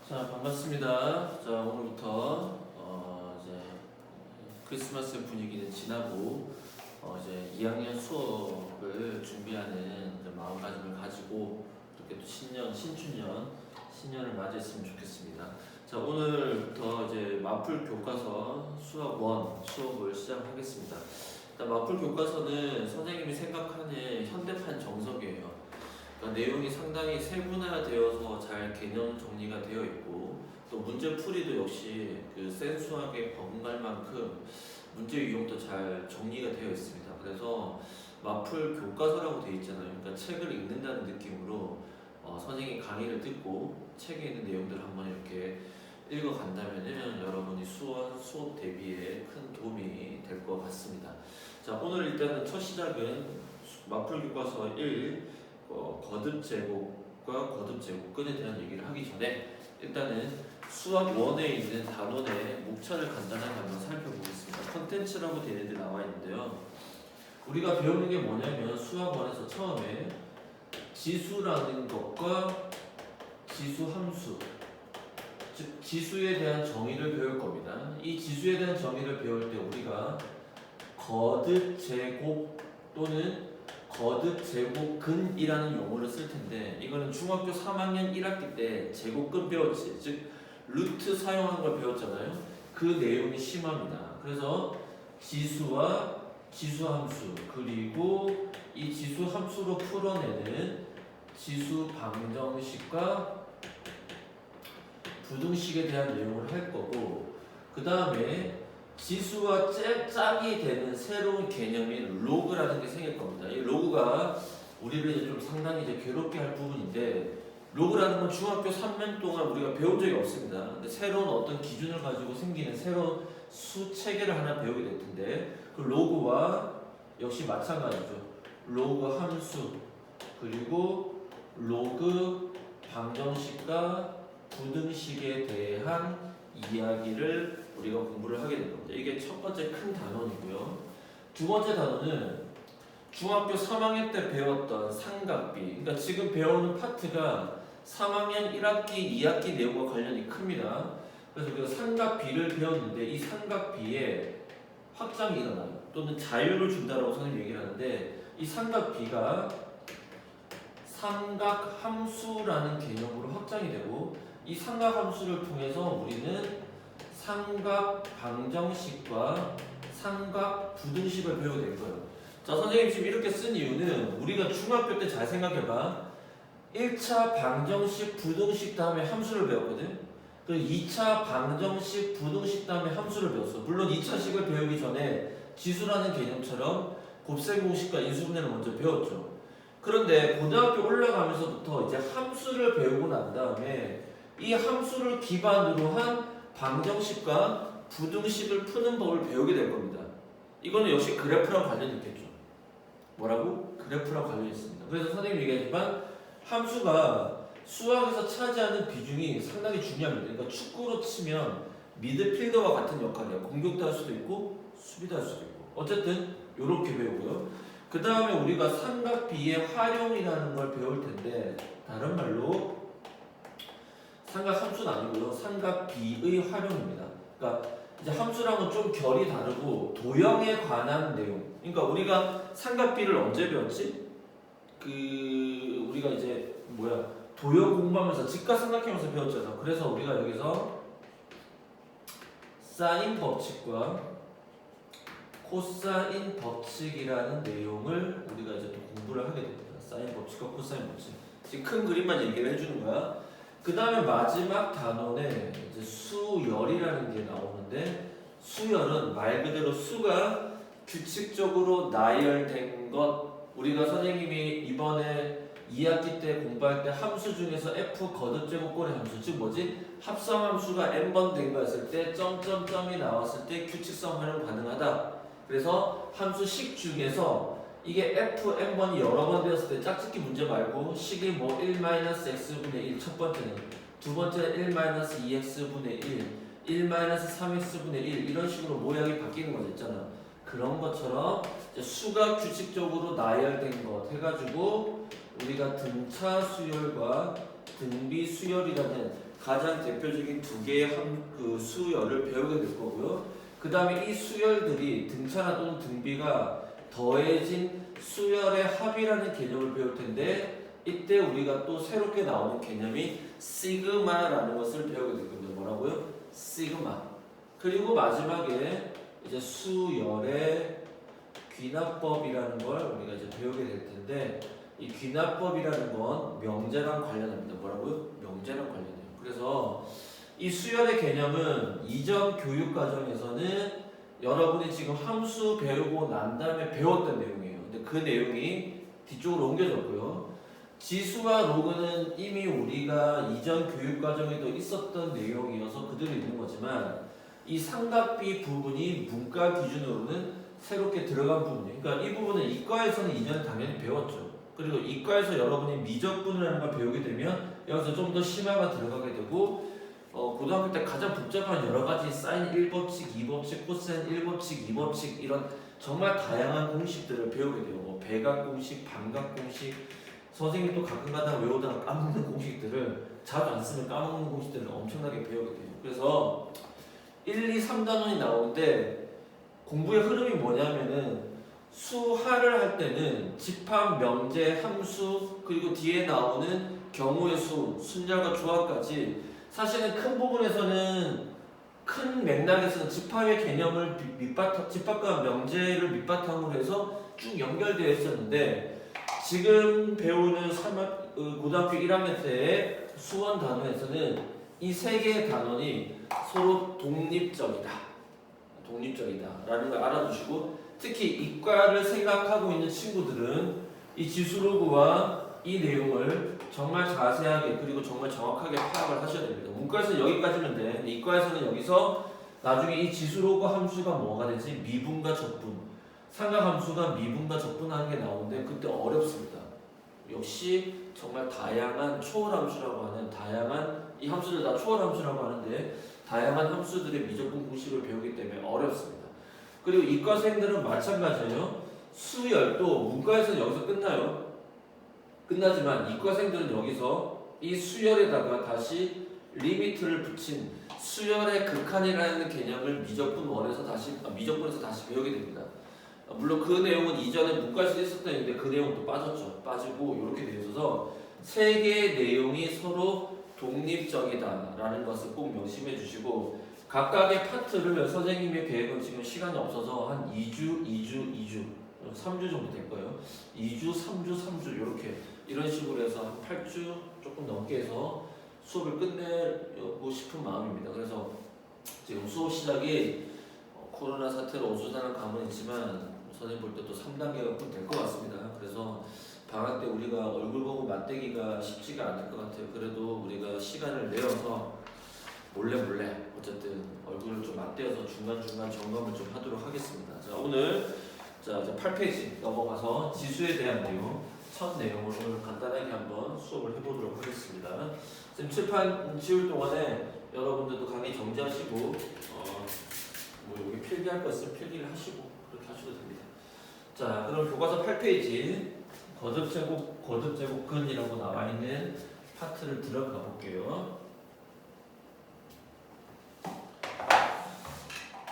자, 반갑습니다. 자, 오늘부터 이제 크리스마스 분위기는 지나고 이제 2학년 수업을 준비하는 이제 마음가짐을 가지고 이렇게 또 신년을 맞이했으면 좋겠습니다. 자, 오늘부터 이제 마풀 교과서 수학 1 수업을 시작하겠습니다. 일단 마풀 교과서는 선생님이 생각하는 현대판 정석이에요. 그러니까 내용이 상당히 세분화되어서 잘 개념 정리가 되어 있고 또 문제 풀이도 역시 그 센수학에 버금갈 만큼 문제 유형도 잘 정리가 되어 있습니다. 그래서 마풀 교과서라고 되어 있잖아요. 그러니까 책을 읽는다는 느낌으로 선생님 강의를 듣고 책에 있는 내용들을 한번 이렇게 읽어간다면은 여러분이 수업 대비에 큰 도움이 될 것 같습니다. 자, 오늘 일단은 첫 시작은 마풀 교과서 1 거듭 제곱과 거듭 제곱근에 대한 얘기를 하기 전에 일단은 수학 1에 있는 단원의 목차를 간단하게 한번 살펴보겠습니다. 컨텐츠라고 되는 데 나와 있는데요. 우리가 배우는 게 뭐냐면 수학 1에서 처음에 지수라는 것과 지수 함수, 즉 지수에 대한 정의를 배울 겁니다. 이 지수에 대한 정의를 배울 때 우리가 거듭 제곱 또는 거듭 제곱근이라는 용어를 쓸 텐데 이거는 중학교 3학년 1학기 때 제곱근 배웠지, 즉 루트 사용한 걸 배웠잖아요. 그 내용이 심합니다. 그래서 지수와 지수함수 그리고 이 지수함수로 풀어내는 지수 방정식과 부등식에 대한 내용을 할 거고, 그 다음에 지수와 짝이 되는 새로운 개념인 로그라는 게 생길 겁니다. 이 로그가 우리를 이제 좀 상당히 이제 괴롭게 할 부분인데, 로그라는 건 중학교 3년 동안 우리가 배운 적이 없습니다. 근데 새로운 어떤 기준을 가지고 생기는 새로운 수 체계를 하나 배우게 될 텐데, 그 로그와 역시 마찬가지죠. 로그 함수 그리고 로그 방정식과 부등식에 대한 이야기를 우리가 공부를 하게 될 겁니다. 이게 첫 번째 큰 단원이고요. 두 번째 단원은 중학교 3학년 때 배웠던 삼각비. 그러니까 지금 배우는 파트가 3학년 1학기, 2학기 내용과 관련이 큽니다. 그래서 우리가 삼각비를 배웠는데 이 삼각비에 확장이 일어나요. 또는 자유를 준다라고 선생님이 얘기를 하는데, 이 삼각비가 삼각함수라는 개념으로 확장이 되고, 이 삼각함수를 통해서 우리는 삼각 방정식과 삼각 부등식을 배우게 될 거예요. 자, 선생님 지금 이렇게 쓴 이유는 우리가 중학교 때 잘 생각해봐. 1차 방정식 부등식 다음에 함수를 배웠거든. 그 2차 방정식 부등식 다음에 함수를 배웠어. 물론 2차식을 배우기 전에 지수라는 개념처럼 곱셈 공식과 인수분해를 먼저 배웠죠. 그런데 고등학교 올라가면서부터 이제 함수를 배우고 난 다음에 이 함수를 기반으로 한 방정식과 부등식을 푸는 법을 배우게 될 겁니다. 이거는 역시 그래프랑 관련이 있겠죠. 뭐라고? 그래프랑 관련이 있습니다. 그래서 선생님이 얘기하지만 함수가 수학에서 차지하는 비중이 상당히 중요합니다. 그러니까 축구로 치면 미드필더와 같은 역할이에요. 공격도 할 수도 있고 수비도 할 수도 있고. 어쨌든 이렇게 배우고요. 그 다음에 우리가 삼각비의 활용이라는 걸 배울 텐데, 다른 말로 삼각함수는 아니고요. 삼각비의 활용입니다. 그러니까 이제 함수랑은 좀 결이 다르고 도형에 관한 내용. 그러니까 우리가 삼각비를 언제 배웠지? 우리가 이제 도형 공부하면서 직각삼각형에서 배웠잖아. 그래서 우리가 여기서 사인 법칙과 코사인 법칙이라는 내용을 우리가 이제 또 공부를 하게 됩니다. 사인 법칙과 코사인 법칙. 지금 큰 그림만 얘기를 해주는 거야. 그 다음에 마지막 단원에 이제 수열이라는 게 나오는데, 수열은 말 그대로 수가 규칙적으로 나열된 것. 우리가 선생님이 이번에 2학기 때 공부할 때 함수 중에서 f 거듭제곱꼴의 함수, 즉 뭐지? 합성함수가 n번 된 거였을 때 점점점이 나왔을 때 규칙성 활용 가능하다. 그래서 함수식 중에서 이게 f n번이 여러 번 되었을 때 짝짓기 문제 말고 식이 뭐 1-x분의 1 첫 번째는, 두 번째는 1-2x분의 1, 1-3x분의 1 이런 식으로 모양이 바뀌는 거죠 있잖아. 그런 것처럼 이제 수가 규칙적으로 나열된 것 해가지고 우리가 등차 수열과 등비, 수열이라는 가장 대표적인 두 개의 그 수열을 배우게 될 거고요. 그 다음에 이 수열들이 등차나 또는 등비가 더해진 수열의 합이라는 개념을 배울 텐데 이때 우리가 또 새롭게 나오는 개념이 시그마라는 것을 배우게 될 겁니다. 뭐라고요? 시그마. 그리고 마지막에 이제 수열의 귀납법이라는 걸 우리가 이제 배우게 될 텐데 이 귀납법이라는 건 명제랑 관련합니다. 뭐라고요? 명제랑 관련해요. 그래서 이 수열의 개념은 이전 교육 과정에서는 여러분이 지금 함수 배우고 난 다음에 배웠던 내용이에요. 근데 그 내용이 뒤쪽으로 옮겨졌고요. 지수와 로그는 이미 우리가 이전 교육 과정에도 있었던 내용이어서 그대로 있는 거지만 이 삼각비 부분이 문과 기준으로는 새롭게 들어간 부분이에요. 그러니까 이 부분은 이과에서는 이전에 당연히 배웠죠. 그리고 이과에서 여러분이 미적분이라는 걸 배우게 되면 여기서 좀 더 심화가 들어가게 되고 고등학교 때 가장 복잡한 여러 가지 사인 1법칙, 2법칙, 코사인 1법칙, 2법칙 이런 정말 다양한 공식들을 배우게 돼요. 뭐 배각 공식, 반각 공식 선생님이 또 가끔가다 외우다가 까먹는 공식들을 자주 안 쓰면 까먹는 공식들을 엄청나게 배우게 돼요. 그래서 1, 2, 3단원이 나오는데 공부의 흐름이 뭐냐면은 수하를 할 때는 집합, 명제, 함수 그리고 뒤에 나오는 경우의 수, 순절과 조합까지 사실은 큰 부분에서는 큰 맥락에서는 집합의 개념을 집합과 명제를 밑바탕으로 해서 쭉 연결되어 있었는데 지금 배우는 고등학교 1학년 때의 수원 단원에서는 이 세 개의 단원이 서로 독립적이다 라는 걸 알아두시고 특히 이과를 생각하고 있는 친구들은 이 지수로그와 이 내용을 정말 자세하게 그리고 정말 정확하게 파악을 하셔야 됩니다. 문과에서는 여기까지면 돼. 이과에서는 여기서 나중에 이 지수로그 함수가 뭐가 되지? 미분과 적분. 삼각함수가 미분과 적분하는 게 나오는데 그때 어렵습니다. 역시 정말 다양한 초월함수라고 하는 다양한 이 함수들 다 초월함수라고 하는데 다양한 함수들의 미적분 공식을 배우기 때문에 어렵습니다. 그리고 이과생들은 마찬가지예요. 수열도 문과에서는 여기서 끝나요. 끝나지만 이과생들은 여기서 이 수열에다가 다시 리미트를 붙인 수열의 극한이라는 개념을 미적분에서 다시 배우게 됩니다. 물론 그 내용은 이전에 문과에서 있었던 얘기인데 그 내용도 빠졌죠. 빠지고 이렇게 되어 있어서 세 개의 내용이 서로 독립적이다라는 것을 꼭 명심해 주시고 각각의 파트를 선생님의 계획은 지금 시간이 없어서 한 2주, 3주 정도 될 거예요. 2주, 3주, 3주 이런 식으로 해서 한 8주 조금 넘게 해서 수업을 끝내고 싶은 마음입니다. 그래서 지금 수업 시작이 코로나 사태로 어수선한 감은 있지만 선생님 볼 때 또 3단계가 꼭 될 것 같습니다. 그래서 방학 때 우리가 얼굴 보고 맞대기가 쉽지가 않을 것 같아요. 그래도 우리가 시간을 내어서 몰래 어쨌든 얼굴을 좀 맞대어서 중간중간 점검을 좀 하도록 하겠습니다. 자, 오늘 이제 8페이지 넘어가서 지수에 대한 내용, 첫 내용을 오늘 간단하게 한번 수업을 해보도록 하겠습니다. 지금 칠판 지울 동안에 여러분들도 강의 정지하시고 뭐 여기 필기할 거 있으면 필기를 하시고 그렇게 하셔도 됩니다. 자, 그럼 교과서 8페이지 거듭제곱근이라고 나와 있는 파트를 들어가 볼게요.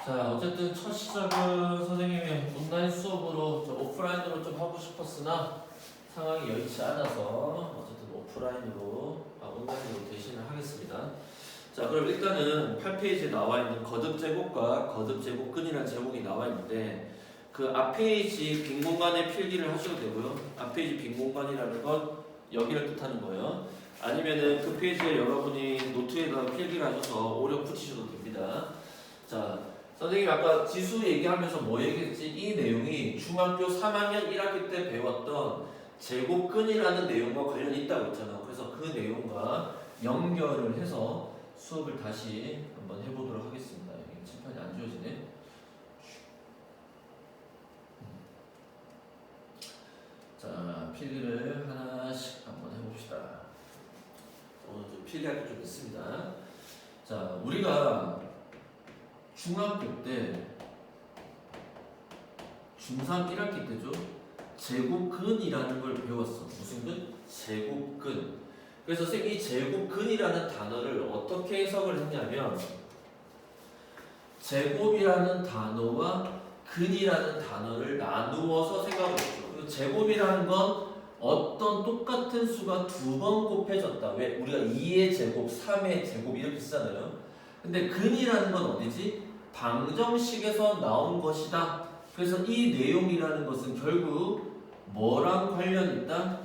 자, 어쨌든 첫 시작은 선생님이 온라인 수업으로 오프라인으로 좀 하고 싶었으나 상황이 여의치 않아서 어쨌든 온라인으로 대신을 하겠습니다. 자, 그럼 일단은 8페이지에 나와 있는 거듭제곱과 거듭제곱근이라는 제목이 나와 있는데 그 앞페이지 빈 공간에 필기를 하셔도 되고요. 앞페이지 빈 공간이라는 건 여기를 뜻하는 거예요. 아니면은 그 페이지에 여러분이 노트에다가 필기를 하셔서 오려 붙이셔도 됩니다. 자, 선생님이 아까 지수 얘기하면서 뭐 얘기했지? 이 내용이 중학교 3학년 1학기 때 배웠던 제곱근이라는 내용과 관련이 있다고 했잖아. 그래서 그 내용과 연결을 해서 수업을 다시 한번 해보도록 하겠습니다. 여기 칠판이 안 지워지네. 자, 필기를 하나씩 한번 해봅시다. 오늘 좀 필기할 게 좀 있습니다. 자, 우리가 중학교 때 중3 1학기 때죠. 제곱근이라는 걸 배웠어. 무슨 근? 제곱근. 그래서 선생님 이 제곱근이라는 단어를 어떻게 해석을 했냐면 제곱이라는 단어와 근이라는 단어를 나누어서 생각을 했죠. 제곱이라는 건 어떤 똑같은 수가 두 번 곱해졌다. 왜? 우리가 2의 제곱, 3의 제곱 이렇게 쓰잖아요. 근데 근이라는 건 어디지? 방정식에서 나온 것이다. 그래서 이 내용이라는 것은 결국 뭐랑 관련이 있다?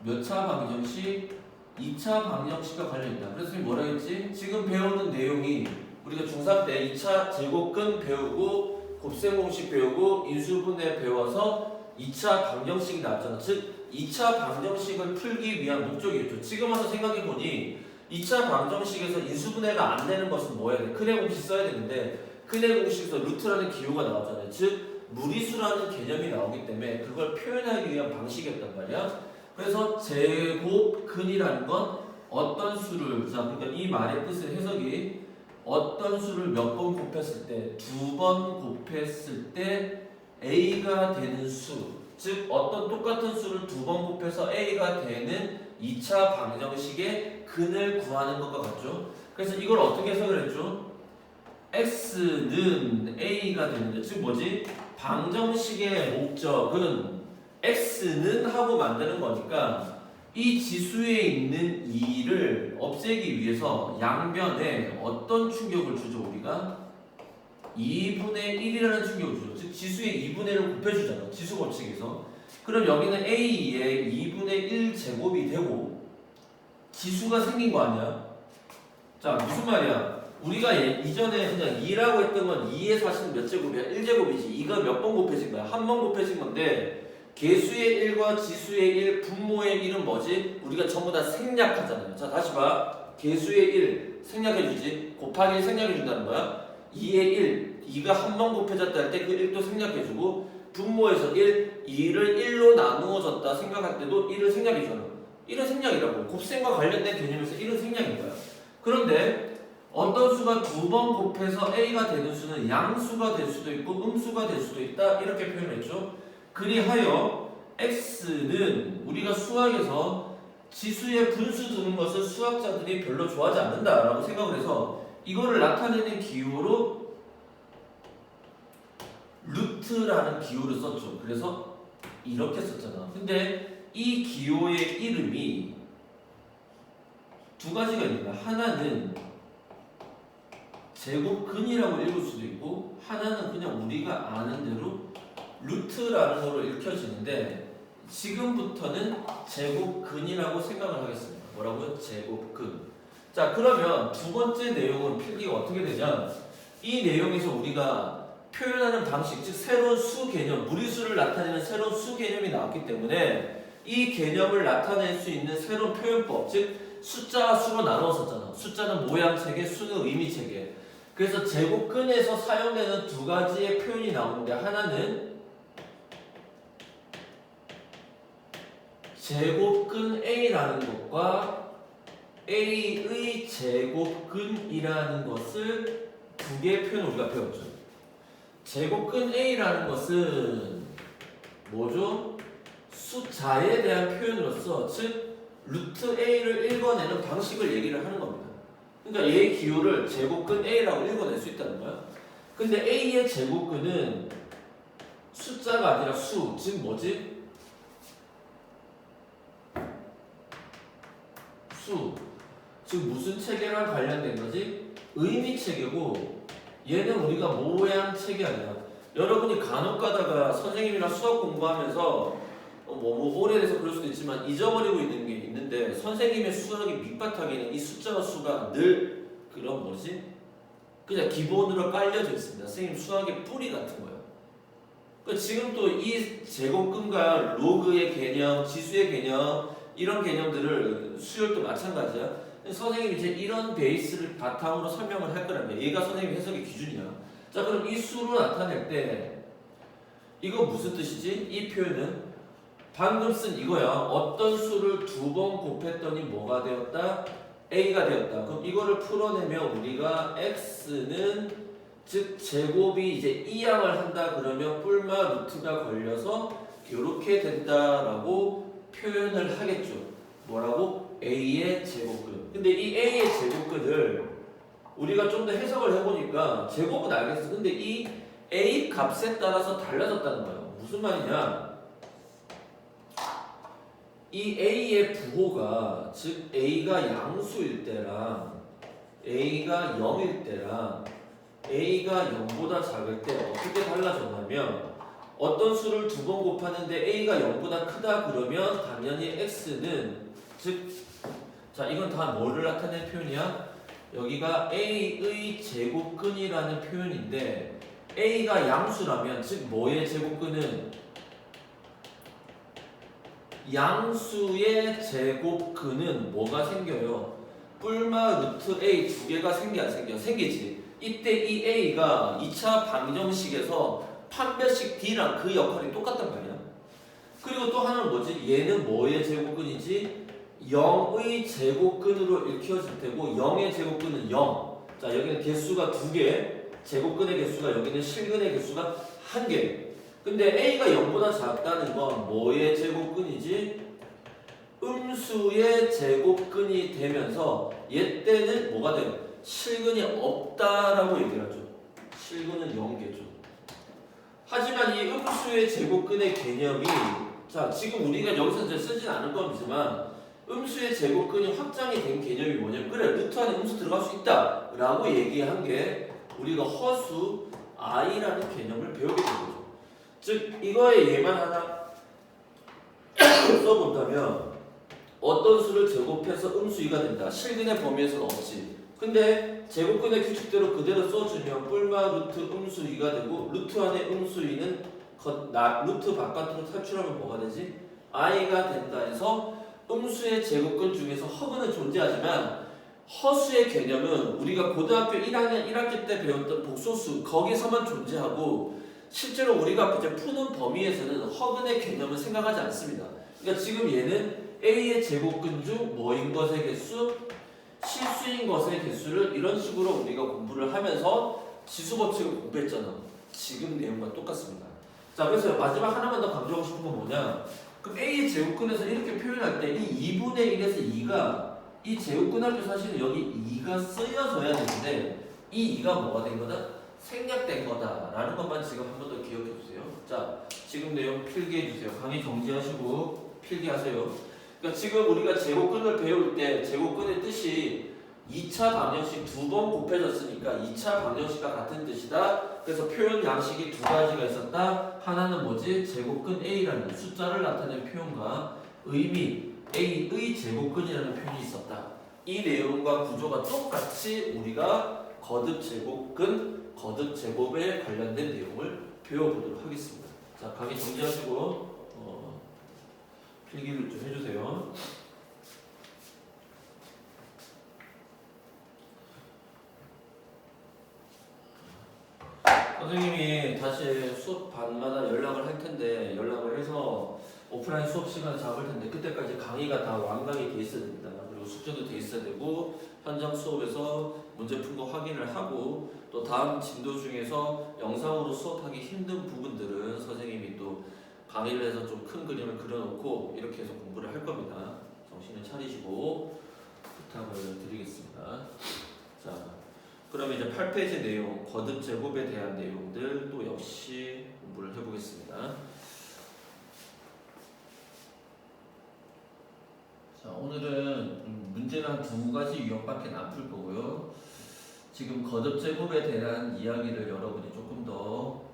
몇 차 방정식? 2차 방정식과 관련이 있다. 그래서 뭐라 했지? 지금 배우는 내용이 우리가 중3 때 2차 제곱근 배우고 곱셈공식 배우고 인수분해 배워서 2차 방정식이 나왔잖아. 즉 2차 방정식을 풀기 위한 목적이었죠. 지금 와서 생각해보니 2차 방정식에서 인수분해가 안 되는 것은 뭐야 돼? 근의 공식 써야 되는데 근의 공식에서 루트라는 기호가 나왔잖아요. 즉 무리수라는 개념이 나오기 때문에 그걸 표현하기 위한 방식이었단 말이야. 그래서 제곱근이라는 건 어떤 수를, 자 그러니까 이 말의 뜻의 해석이 어떤 수를 몇 번 곱했을 때, 두 번 곱했을 때 A가 되는 수, 즉 어떤 똑같은 수를 두 번 곱해서 A가 되는 2차 방정식의 근을 구하는 것과 같죠. 그래서 이걸 어떻게 해석을 했죠? X는 A가 되는데, 즉 뭐지? 방정식의 목적은 X는 하고 만드는 거니까 이 지수에 있는 2를 없애기 위해서 양변에 어떤 충격을 주죠? 우리가 2분의 1이라는 충격을 주죠. 즉 지수의 2분의 1을 곱해주잖아. 지수 법칙에서. 그럼 여기는 A의 2분의 1 제곱이 되고 지수가 생긴 거 아니야? 자 무슨 말이야? 우리가 이전에 그냥 2라고 했던 건 2의 사실은 몇 제곱이야? 1제곱이지. 2가 몇 번 곱해진 거야? 한 번 곱해진 건데 개수의 1과 지수의 1, 분모의 1은 뭐지? 우리가 전부 다 생략하잖아요. 자 다시 봐. 개수의 1 생략해주지. 곱하기 1 생략해준다는 거야. 2의 1, 2가 한 번 곱해졌다 할 때 그 1도 생략해주고 분모에서 1, 2를 1로 나누어졌다 생각할 때도 1을 생략해주잖아. 1은 생략이라고. 곱셈과 관련된 개념에서 1은 생략인 거야. 그런데 어떤 수가 두 번 곱해서 A가 되는 수는 양수가 될 수도 있고 음수가 될 수도 있다. 이렇게 표현했죠. 그리하여 X는 우리가 수학에서 지수의 분수 두는 것을 수학자들이 별로 좋아하지 않는다라고 생각을 해서 이거를 나타내는 기호로 루트라는 기호를 썼죠. 그래서 이렇게 썼잖아. 근데 이 기호의 이름이 두 가지가 있는 거야. 하나는 제곱근이라고 읽을 수도 있고 하나는 그냥 우리가 아는 대로 루트라는 거로 읽혀지는데 지금부터는 제곱근이라고 생각을 하겠습니다. 뭐라고요? 제곱근. 자 그러면 두 번째 내용은 필기가 어떻게 되냐? 이 내용에서 우리가 표현하는 방식, 즉 새로운 수 개념, 무리수를 나타내는 새로운 수 개념이 나왔기 때문에 이 개념을 나타낼 수 있는 새로운 표현법, 즉 숫자와 수로 나누었었잖아. 숫자는 모양 체계, 수는 의미 체계. 그래서 제곱근에서 사용되는 두 가지의 표현이 나오는데 하나는 제곱근 A라는 것과 A의 제곱근이라는 것을 두 개의 표현 우리가 배웠죠. 제곱근 A라는 것은 뭐죠? 숫자에 대한 표현으로서 즉 루트 A를 읽어내는 방식을 얘기를 하는 겁니다. 그러니까 얘의 기호를 제곱근 A라고 읽어낼 수 있다는 거야. 근데 A의 제곱근은 숫자가 아니라 수, 즉 뭐지? 수, 즉 무슨 체계랑 관련된 거지? 의미 체계고 얘는 우리가 모양 체계 아니야. 여러분이 간혹 가다가 선생님이랑 수학 공부하면서 오래돼서 그럴 수도 있지만 잊어버리고 있는 게 있는데 선생님의 수학의 밑바탕에는 이 숫자와 수가 늘 그런 뭐지? 그냥 기본으로 깔려져 있습니다. 선생님 수학의 뿌리 같은 거예요. 그러니까 지금 또 이 제곱근과 로그의 개념, 지수의 개념 이런 개념들을 수열도 마찬가지야. 선생님이 이제 이런 베이스를 바탕으로 설명을 할 거라면 얘가 선생님 해석의 기준이야. 자 그럼 이 수로 나타낼 때 이거 무슨 뜻이지? 이 표현은 방금 쓴 이거야. 어떤 수를 두 번 곱했더니 뭐가 되었다? A가 되었다. 그럼 이거를 풀어내면 우리가 X는 즉 제곱이 이제 이항을 한다 그러면 뿔마 루트가 걸려서 이렇게 된다라고 표현을 하겠죠. 뭐라고? A의 제곱근. 근데 이 A의 제곱근을 우리가 좀 더 해석을 해보니까 제곱은 알겠어. 근데 이 A 값에 따라서 달라졌다는 거예요. 무슨 말이냐? 이 A의 부호가 즉 A가 양수일 때랑 A가 0일 때랑 A가 0보다 작을 때 어떻게 달라졌냐면 어떤 수를 두 번 곱하는데 A가 0보다 크다 그러면 당연히 X는 즉 자 이건 다 뭐를 나타내는 표현이야? 여기가 A의 제곱근이라는 표현인데 A가 양수라면 즉 뭐의 제곱근은 양수의 제곱근은 뭐가 생겨요? 뿔마 루트 A 두 개가 생겨 안 생겨? 생기지. 이때 이 A가 2차 방정식에서 판별식 D랑 그 역할이 똑같단 말이야. 그리고 또 하나는 뭐지? 얘는 뭐의 제곱근이지? 0의 제곱근으로 읽혀질 테고 0의 제곱근은 0. 자 여기는 개수가 2개, 제곱근의 개수가 여기는 실근의 개수가 1개. 근데 A가 0보다 작다는 건 뭐의 제곱근이지? 음수의 제곱근이 되면서 얘 때는 뭐가 돼요? 실근이 없다라고 얘기를 하죠. 실근은 0개죠. 하지만 이 음수의 제곱근의 개념이 자 지금 우리가 여기서 이제 쓰진 않을 거지만 음수의 제곱근이 확장이 된 개념이 뭐냐면 그래 루트 안에 음수 들어갈 수 있다 라고 얘기한 게 우리가 허수 i라는 개념을 배우게 된 거죠. 즉 이거에 얘만 하나 써본다면 어떤 수를 제곱해서 음수2가 된다. 실근의 범위에서는 없지. 근데 제곱근의 규칙대로 그대로 써주면 뿔마 루트 음수2가 되고 루트 안에 음수2는 루트 바깥으로 탈출하면 뭐가 되지? i가 된다 해서 음수의 제곱근 중에서 허근은 존재하지만 허수의 개념은 우리가 고등학교 1학년 1학기 때 배웠던 복소수 거기서만 존재하고 실제로 우리가 이제 푸는 범위에서는 허근의 개념을 생각하지 않습니다. 그러니까 지금 얘는 A의 제곱근 중 뭐인 것의 개수, 실수인 것의 개수를 이런 식으로 우리가 공부를 하면서 지수법칙을 공부했잖아. 지금 내용과 똑같습니다. 자 그래서 마지막 하나만 더 강조하고 싶은 건 뭐냐? 그럼 A의 제곱근에서 이렇게 표현할 때 이 2분의 1에서 2가 이 제곱근 할 때 사실은 여기 2가 쓰여져야 되는데 이 2가 뭐가 된 거다? 생략된 거다라는 것만 지금 한 번 더 기억해 주세요. 자 지금 내용 필기해 주세요. 강의 정지하시고 필기하세요. 그러니까 지금 우리가 제곱근을 배울 때 제곱근의 뜻이 2차 방정식 두 번 곱해졌으니까 2차 방정식과 같은 뜻이다. 그래서 표현 양식이 두 가지가 있었다. 하나는 뭐지? 제곱근 A라는 숫자를 나타내는 표현과 의미 A의 제곱근이라는 표현이 있었다. 이 내용과 구조가 똑같이 우리가 거듭 제곱근, 거듭 제곱에 관련된 내용을 배워보도록 하겠습니다. 자, 강의 정지하시고 필기를 좀 해주세요. 선생님이 다시 수업 반마다 연락을 할 텐데 연락을 해서 오프라인 수업 시간을 잡을 텐데 그때까지 강의가 다 완강히 돼 있어야 됩니다. 그리고 숙제도 돼 있어야 되고 현장 수업에서 문제 푼 거 확인을 하고 또 다음 진도 중에서 영상으로 수업하기 힘든 부분들은 선생님이 또 강의를 해서 좀 큰 그림을 그려놓고 이렇게 해서 공부를 할 겁니다. 정신을 차리시고 부탁을 드리겠습니다. 자, 그러면 이제 8페이지 내용, 거듭 제곱에 대한 내용들 또 역시 공부를 해보겠습니다. 자, 오늘은 문제는 한 두 가지 유형밖에 안 풀 거고요. 지금 거듭 제곱에 대한 이야기를 여러분이 조금 더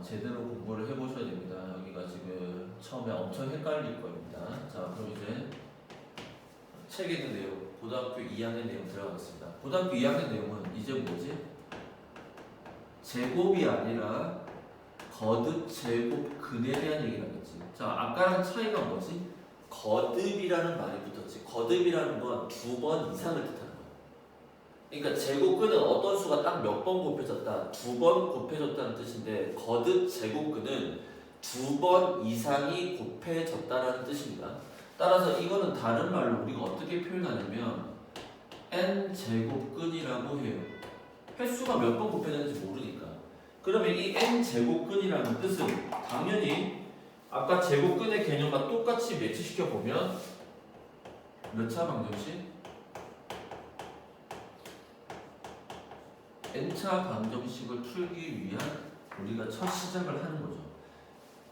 제대로 공부를 해보셔야 됩니다. 여기가 지금 처음에 엄청 헷갈릴 겁니다. 자, 그럼 이제 책에 있는 내용, 고등학교 2학년 내용 들어가겠습니다. 고등학교 2학년 내용은 이제 뭐지? 제곱이 아니라 거듭 제곱근에 대한 얘기를 하겠지. 자, 아까랑 차이가 뭐지? 거듭이라는 말이 붙었지. 거듭이라는 건 두 번 이상을 뜻하는 거야. 그러니까 제곱근은 어떤 수가 딱 몇 번 곱해졌다, 두 번 곱해졌다는 뜻인데 거듭 제곱근은 두 번 이상이 곱해졌다라는 뜻입니다. 따라서 이거는 다른 말로 우리가 어떻게 표현하냐면 n제곱근이라고 해요. 횟수가 몇 번 곱해졌는지 모르니까. 그러면 이 n제곱근이라는 뜻은 당연히 아까 제곱근의 개념과 똑같이 매치시켜 보면 몇 차 방정식? n차 방정식을 풀기 위한 우리가 첫 시작을 하는 거죠.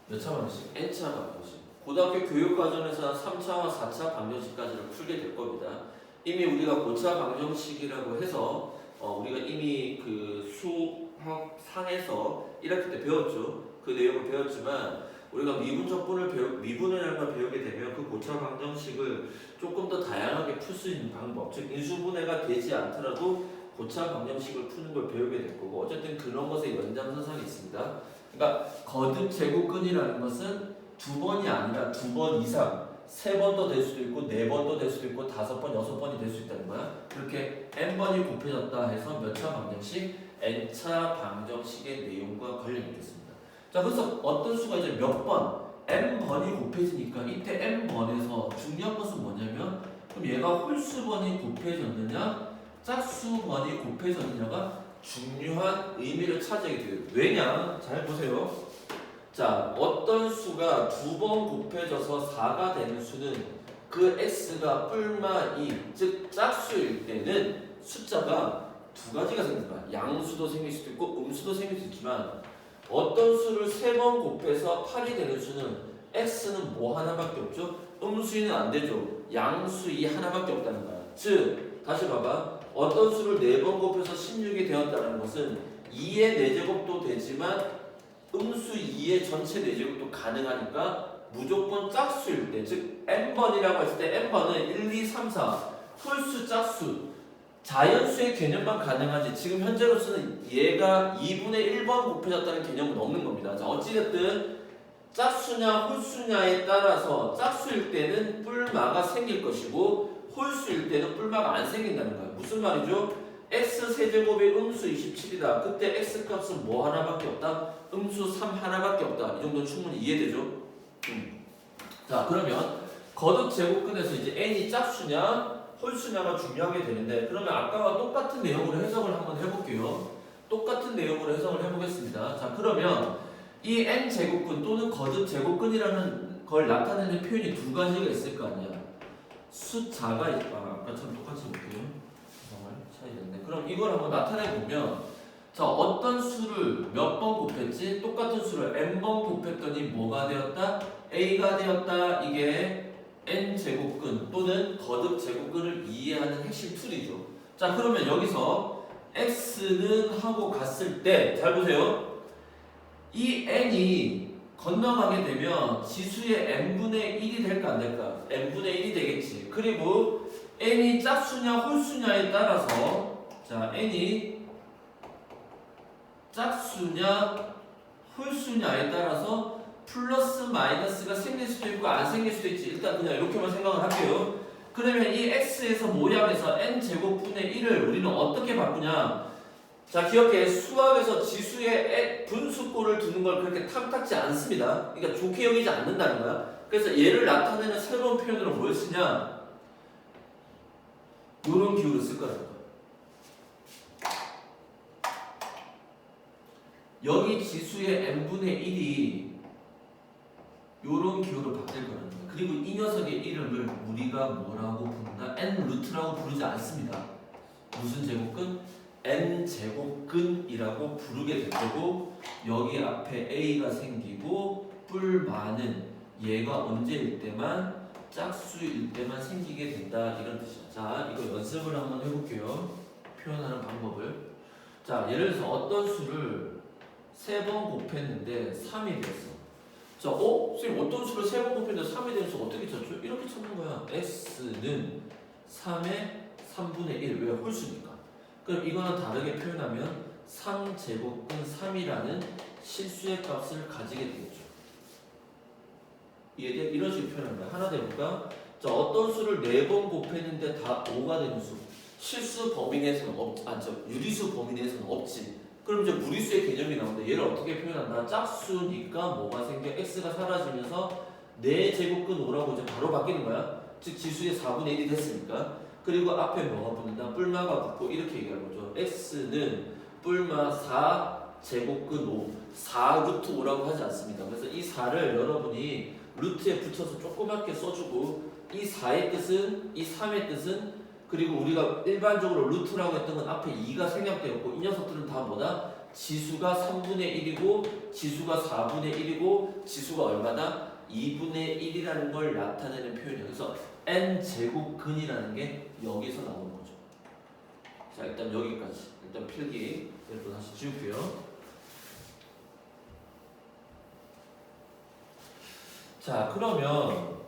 몇 차 방정식? n차 방정식. 고등학교 교육과정에서 3차와 4차 방정식까지를 풀게 될 겁니다. 이미 우리가 고차 방정식이라고 해서 우리가 이미 그 수학 상에서 1학기 때 배웠죠. 그 내용을 배웠지만 우리가 미분이라는 걸 배우게 되면 그 고차 방정식을 조금 더 다양하게 풀 수 있는 방법, 즉 인수분해가 되지 않더라도 고차 방정식을 푸는 걸 배우게 될 거고, 어쨌든 그런 것의 연장선상이 있습니다. 그러니까 거듭 제곱근이라는 것은 두 번이 아니라 두 번 이상, 세 번도 될 수도 있고 네 번도 될 수도 있고 5번, 6번이 될 수 있다는 거야. 그렇게 n번이 곱해졌다 해서 몇 차 방정식? n차 방정식의 내용과 관련이 있겠습니다. 자, 그래서 어떤 수가 이제 몇 번, n번이 곱해지니까 이때 n번에서 중요한 것은 뭐냐면, 그럼 얘가 홀수번이 곱해졌느냐 짝수번이 곱해졌느냐가 중요한 의미를 차지하게 돼요. 왜냐? 잘 보세요. 자, 어떤 수가 두 번 곱해져서 4가 되는 수는 그 x가 뿔마 2, 즉 짝수일 때는 숫자가 두 가지가 생깁니다. 양수도 생길 수도 있고 음수도 생길 수 있지만, 어떤 수를 3번 곱해서 8이 되는 수는 x는 뭐 하나밖에 없죠? 음수이는 안 되죠. 양수이 하나밖에 없다는 거야. 즉, 다시 봐봐. 어떤 수를 4번 곱해서 16이 되었다는 것은 2의 4제곱도 되지만 음수 2의 전체 4제곱도 가능하니까 무조건 짝수일 때, 즉 n번이라고 했을 때 n번은 1, 2, 3, 4 홀수 짝수 자연수의 개념만 가능하지, 지금 현재로서는 얘가 2분의 1번 곱해졌다는 개념은 없는 겁니다. 자, 어찌됐든 짝수냐 홀수냐에 따라서 짝수일 때는 뿔마가 생길 것이고 홀수일 때는 뿔마가 안 생긴다는 거예요. 무슨 말이죠? x 세제곱이 음수 27이다. 그때 x 값은 뭐 하나밖에 없다? 음수 3 하나밖에 없다. 이 정도 충분히 이해되죠? 자, 그러면 거듭 제곱근에서 이제 n이 짝수냐 홀수냐가 중요하게 되는데, 그러면 아까와 똑같은 내용으로 해석을 한번 해볼게요. 똑같은 내용으로 해석을 해보겠습니다. 자, 그러면 이 n 제곱근 또는 거듭 제곱근이라는 걸 나타내는 표현이 두 가지가 있을 거 아니야. 숫자가 아까처럼 똑같이 볼게요. 정말 차이 됐네. 그럼 이걸 한번 나타내 보면, 자, 어떤 수를 몇 번 곱했지? 똑같은 수를 n번 곱했더니 뭐가 되었다? a가 되었다. 이게 n 제곱근 또는 거듭 제곱근을 이해하는 핵심 툴이죠. 자, 그러면 여기서 x는 하고 갔을 때 잘 보세요. 이 n이 건너가게 되면 지수의 n분의 1이 될까 안 될까? n분의 1이 되겠지. 그리고 n이 짝수냐 홀수냐에 따라서, 자, n이 짝수냐 홀수냐에 따라서 플러스 마이너스가 생길 수도 있고 안 생길 수도 있지. 일단 그냥 이렇게만 생각을 할게요. 그러면 이 x에서 모양에서 n제곱분의 1을 우리는 어떻게 바꾸냐? 자, 기억해. 수학에서 지수의 분수꼴을 두는 걸 그렇게 탐탁지 않습니다. 그러니까 좋게 여기지 않는다는 거야. 그래서 얘를 나타내는 새로운 표현으로 뭘 쓰냐? 요런 기호를 쓸 거라는 거야. 여기 지수의 n분의 1이 요런 기호로 바뀔 거라는 거야. 그리고 이 녀석의 이름을 우리가 뭐라고 부른다? n 루트라고 부르지 않습니다. 무슨 제곱근? n 제곱근이라고 부르게 될 거고, 여기 앞에 a가 생기고 뿔마는 얘가 언제일 때만, 짝수일 때만 생기게 된다, 이런 뜻이야. 자, 이거 연습을 한번 해볼게요. 표현하는 방법을. 자, 예를 들어서 어떤 수를 3번 곱했는데 3이 됐어. 자, 선생님 어떤 수를 3번 곱했는데 3이 되는 수 어떻게 찾죠? 이렇게 찾는 거야. x는 3의 3분의 1. 왜? 홀수니까. 그럼 이거는 다르게 표현하면 3제곱근 3이라는 실수의 값을 가지게 되겠죠. 이해돼? 이런 식으로 표현하는 거야. 하나 더 해볼까? 자, 어떤 수를 4번 곱했는데 다 5가 되는 수. 실수 범위 내에서는 유리수 범위 내에서는 없지. 그럼 이제 무리수의 개념이 나오는데, 얘를 어떻게 표현한다? 짝수니까 뭐가 생겨? x가 사라지면서 4제곱근 5라고 이제 바로 바뀌는 거야. 즉 지수의 4분의 1이 됐으니까. 그리고 앞에 뭐가 붙는다? 뿔마가 붙고 이렇게 얘기하는 거죠. x는 뿔마 4제곱근 5, 4 루트 5라고 하지 않습니다. 그래서 이 4를 여러분이 루트에 붙여서 조그맣게 써주고 이 4의 뜻은, 이 3의 뜻은, 그리고 우리가 일반적으로 루트라고 했던 건 앞에 2가 생략되었고 이 녀석들은 다 뭐다? 지수가 3분의 1이고 지수가 4분의 1이고 지수가 얼마다? 2분의 1이라는 걸 나타내는 표현이에요. 그래서 n제곱근이라는 게 여기서 나오는 거죠. 자, 일단 여기까지. 일단 필기 또 다시 지울게요. 자, 그러면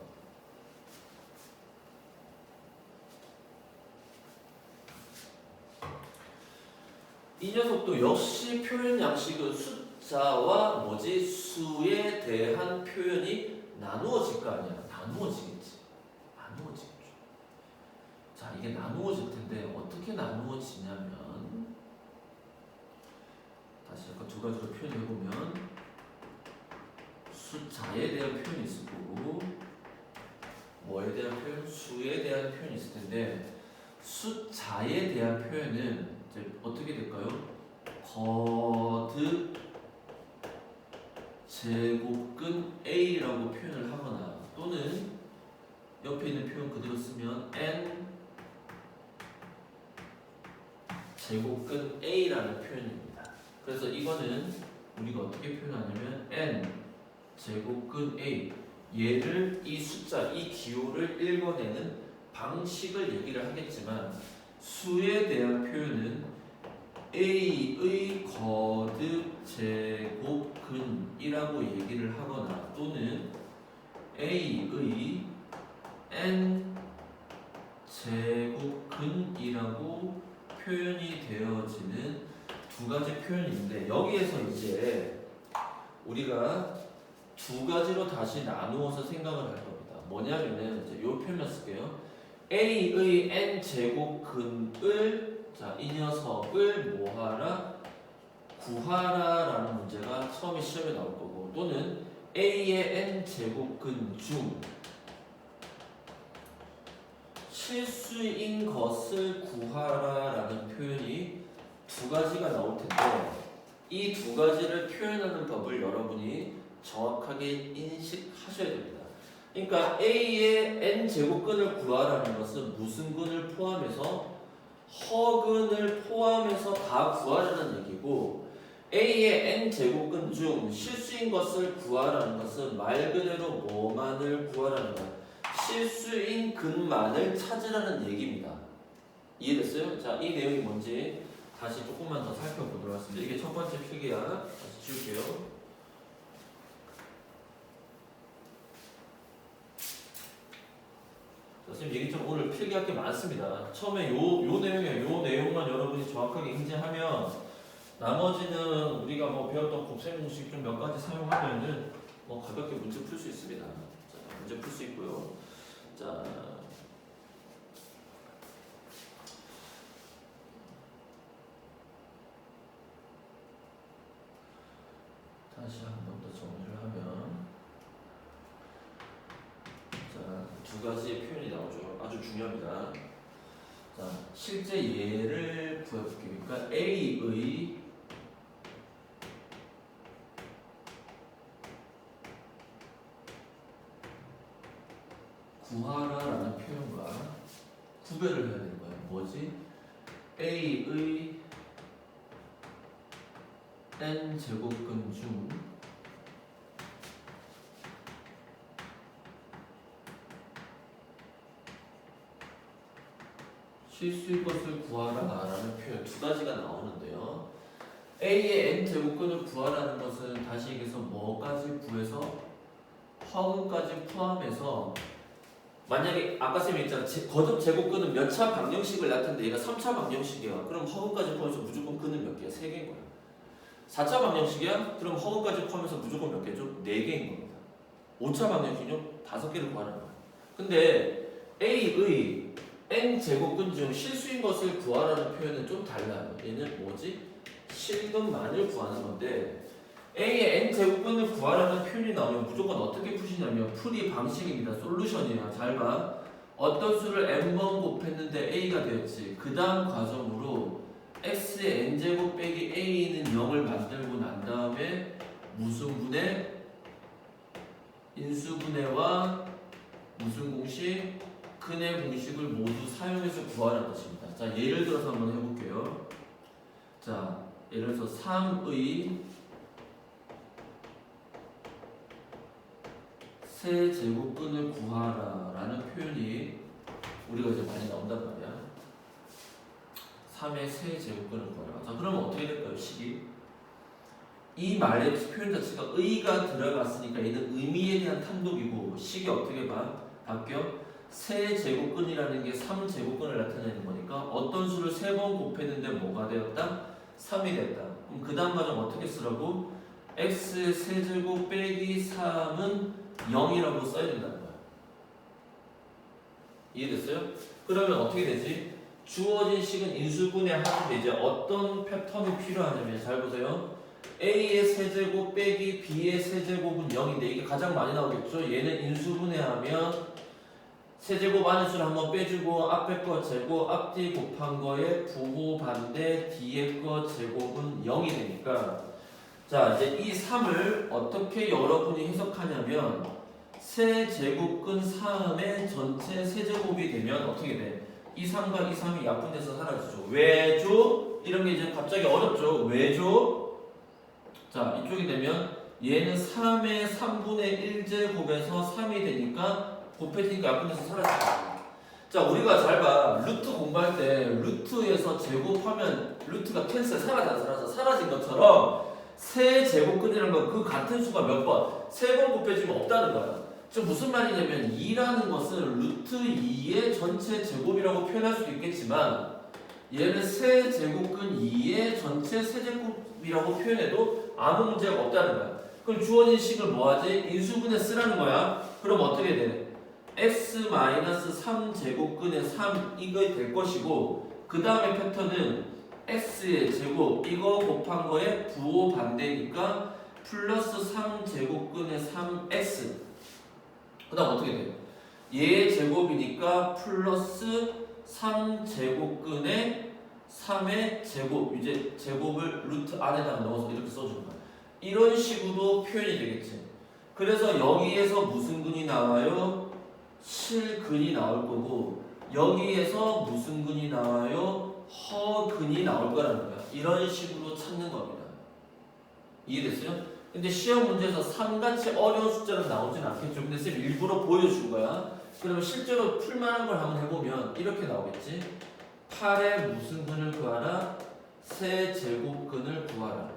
이 녀석도 역시 표현 양식은 숫자와 수에 대한 표현이 나누어질 거 아니야. 나누어지겠지. 자, 이게 나누어질 텐데 어떻게 나누어지냐면 다시 아까 두 가지로 표현해 보면 숫자에 대한 표현이 있을 거고 뭐에 대한 표현? 수에 대한 표현이 있을 텐데 숫자에 대한 표현은 이제 어떻게 될까요? 거듭 제곱근 A라고 표현을 하거나 또는 옆에 있는 표현 그대로 쓰면 N 제곱근 A라는 표현입니다. 그래서 이거는 우리가 어떻게 표현하냐면 N 제곱근 A 얘를 이 숫자, 이 기호를 읽어내는 방식을 얘기를 하겠지만 수에 대한 표현은 A의 거듭 제곱근이라고 얘기를 하거나 또는 A의 N 제곱근이라고 표현이 되어지는 두 가지 표현인데 여기에서 이제 우리가 두 가지로 다시 나누어서 생각을 할 겁니다. 뭐냐면은 이제 요 표현만 쓸게요. A의 n 제곱근을 자, 이 녀석을 뭐하라? 구하라라는 문제가 처음에 시험에 나올 거고 또는 A의 n 제곱근 중 실수인 것을 구하라라는 표현이 두 가지가 나올 텐데 이 두 가지를 표현하는 법을 여러분이 정확하게 인식하셔야 됩니다. 그러니까 A의 n제곱근을 구하라는 것은 무슨 근을 포함해서 허근을 포함해서 다 구하라는 얘기고 A의 n제곱근 중 실수인 것을 구하라는 것은 말 그대로 뭐만을 구하라는 거야? 실수인 근만을 찾으라는 얘기입니다. 이해됐어요? 자, 이 내용이 뭔지 다시 조금만 더 살펴보도록 하겠습니다. 이게 첫 번째 필기야. 다시 지울게요. 선생님 얘기 좀 오늘 필기할 게 많습니다. 처음에 요 내용만 여러분이 정확하게 인지하면 나머지는 우리가 뭐 배웠던 곱셈 공식 좀 몇 가지 사용하면은 뭐 가볍게 문제 풀 수 있습니다. 자, 문제 풀 수 있고요. 자, 다시 한 번 더 정리를 하면 자, 두 가지 표현이 나오죠. 아주 중요합니다. 자, 실제 예를 구해볼게요. 그러니까 A의 구하라라는 표현과 구별을 해야 되는 거예요. 뭐지? A의 n 제곱근 중 실수인 것을 구하라라는 표현 두 가지가 나오는데요. A의 n 제곱근을 구하라는 것은 다시 얘기해서 뭐까지 구해서 허근까지 포함해서 만약에 아까 쌤이 했잖아. 거듭 제곱근은 몇 차 방정식을 나타내는데 얘가 3차 방정식이야. 그럼 허근까지 포함해서 무조건 근은 몇 개야? 3개인 거야. 4차 방정식이야? 그럼 허근까지 포함해서 무조건 몇 개죠? 4개인 겁니다. 5차 방정식이요? 5개를 구하는 거야. 근데 A의 n 제곱근 중 실수인 것을 구하라는 표현은 좀 달라요. 얘는 뭐지? 실근만을 구하는 건데 A의 n 제곱근을 구하라는 표현이 나오면 무조건 어떻게 푸시냐면 풀이 방식입니다. 솔루션이에요. 잘 봐. 어떤 수를 n번 곱했는데 a가 되었지. 그 다음 과정으로 x의 n제곱 빼기 a는 0을 만들고 난 다음에 무슨 분해? 인수분해와 무슨 공식? 근의 공식을 모두 사용해서 구하라는 뜻입니다. 자, 예를 들어서 한번 해볼게요. 자, 예를 들어서 3의 세제곱근을 구하라 라는 표현이 우리가 이제 많이 나온단 말이야. 3의 세제곱근을 구하라. 자, 그러면 어떻게 될까요? 식이 이 말의 표현 자체가 의가 들어갔으니까 얘는 의미에 대한 탐독이고, 식이 어떻게 바뀌어? 세제곱근이라는 게 3제곱근을 나타내는 거니까 어떤 수를 3번 곱했는데 뭐가 되었다? 3이 됐다. 그럼 그 다음 과정 어떻게 쓰라고? x의 세제곱 빼기 3은 0이라고 써야 된다는 거야. 이해됐어요? 그러면 어떻게 되지? 주어진 식은 인수분해 하는데 이제 어떤 패턴이 필요하냐면, 잘 보세요. a의 세제곱 빼기 b의 세제곱은 0인데 이게 가장 많이 나오겠죠? 얘는 인수분해하면 세제곱 안의 수를 한번 빼주고 앞에 거 제곱, 앞뒤 곱한 거에 부호 반대 뒤에 거 제곱은 0이 되니까, 자 이제 이 3을 어떻게 여러분이 해석하냐면, 세제곱근 3의 전체 세제곱이 되면 어떻게 돼? 이 3과 이 3이 약분돼서 사라지죠. 왜죠? 이런 게 이제 갑자기 어렵죠. 왜죠? 자, 이쪽이 되면 얘는 3의 3분의 1제곱에서 3이 되니까 곱해지니까 약분돼서 사라지죠. 자, 우리가 잘 봐. 루트 공부할 때 루트에서 제곱하면 루트가 캔슬 사라진 것처럼 세제곱근이라는 건 그 같은 수가 몇 번? 3번 곱해지면 없다는 거야. 즉 무슨 말이냐면 2라는 것은 루트 2의 전체 제곱이라고 표현할 수도 있겠지만, 얘는 세제곱근 2의 전체 세제곱이라고 표현해도 아무 문제가 없다는 거야. 그럼 주어진 식을 뭐하지? 인수분해 쓰라는 거야. 그럼 어떻게 돼? x-3제곱근의 3 이거 될 것이고, 그 다음에 패턴은 x의 제곱 이거 곱한 거에 부호 반대니까 플러스 3제곱근의 3x. 그 다음 어떻게 돼? 얘 제곱이니까 플러스 3제곱근의 3의 제곱, 이제 제곱을 루트 안에다가 넣어서 이렇게 써주는 거야. 이런 식으로 표현이 되겠지. 그래서 여기에서 무슨 근이 나와요? 실근이 나올 거고, 여기에서 무슨 근이 나와요? 허근이 나올 거라는 거야. 이런 식으로 찾는 겁니다. 이해됐어요? 근데 시험 문제에서 3같이 어려운 숫자는 나오진 않겠죠. 근데 쌤 일부러 보여준 거야. 그러면 실제로 풀만한 걸 한번 해보면 이렇게 나오겠지. 8의 무슨 근을 구하라? 세제곱근을 구하라.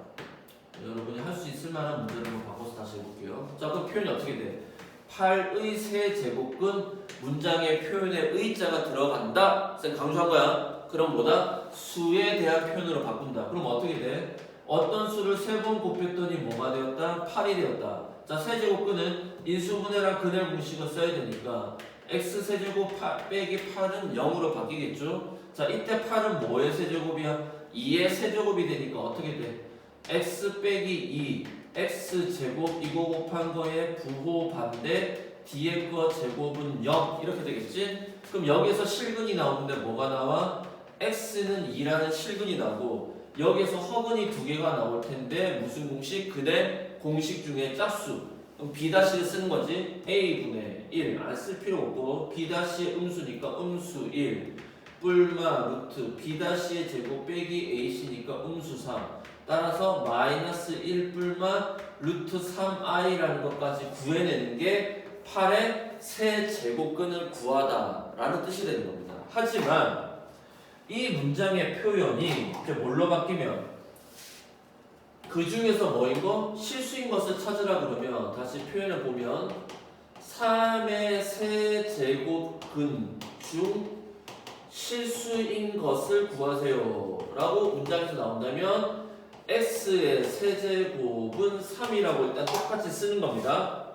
여러분이 할 수 있을 만한 문제를 한번 바꿔서 다시 해볼게요. 자, 그 표현이 어떻게 돼? 8의 세제곱근, 문장의 표현에 의자가 들어간다. 쌤 강조한 거야. 그럼 뭐다? 수에 대한 표현으로 바꾼다. 그럼 어떻게 돼? 어떤 수를 3번 곱했더니 뭐가 되었다? 8이 되었다. 자, 세제곱근은 인수분해랑 근의 공식을 써야 되니까 x 세제곱 빼기 8은 0으로 바뀌겠죠? 자, 이때 8은 뭐의 세제곱이야? 2의 세제곱이 되니까 어떻게 돼? x 빼기 2, x 제곱 이거 곱한 거에 부호 반대 뒤에 거 제곱은 0 이렇게 되겠지? 그럼 여기에서 실근이 나오는데 뭐가 나와? x는 2라는 실근이 나오고, 여기에서 허근이 2개가 나올 텐데 무슨 공식? 근의 공식 중에 짝수. 그럼 b-를 쓰는 거지. a분의 1 안 쓸 필요 없고, b-의 음수니까 음수 1 뿔마 루트 b-의 제곱 빼기 ac니까 음수 3. 따라서 마이너스 1 뿔마 루트 3i라는 것까지 구해내는 게 8의 세제곱근을 구하다 라는 뜻이 되는 겁니다. 하지만 이 문장의 표현이 이제 뭘로 바뀌면, 그 중에서 뭐인 거? 실수인 것을 찾으라 그러면 다시 표현을 보면 3의 세제곱근 중 실수인 것을 구하세요 라고 문장에서 나온다면 x의 세제곱은 3이라고 일단 똑같이 쓰는 겁니다.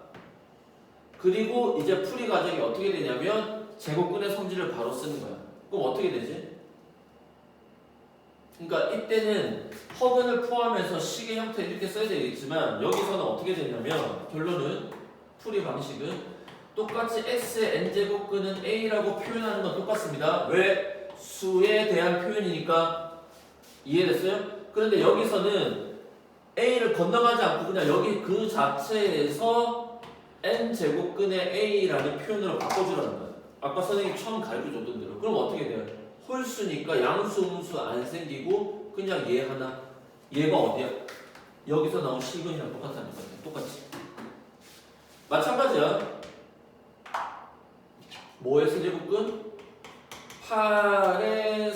그리고 이제 풀이 과정이 어떻게 되냐면 제곱근의 성질을 바로 쓰는 거야. 그럼 어떻게 되지? 그러니까 이때는 허근을 포함해서 식의 형태 이렇게 써야 되겠지만, 여기서는 어떻게 되냐면 결론은 풀이 방식은 똑같이 x의 n제곱근은 a라고 표현하는 건 똑같습니다. 왜? 수에 대한 표현이니까. 이해됐어요? 그런데 여기서는 a를 건너가지 않고 그냥 여기 그 자체에서 n제곱근의 a라는 표현으로 바꿔주라는 거야. 아까 선생님이 처음 가르쳐줬던 대로. 그럼 어떻게 돼요? 홀수니까 양수, 음수 안 생기고 그냥 얘 하나. 얘가 어디야? 여기서 나온 실근이랑 똑같다는 거야. 똑같이. 마찬가지야. 뭐의 세제곱근? 8의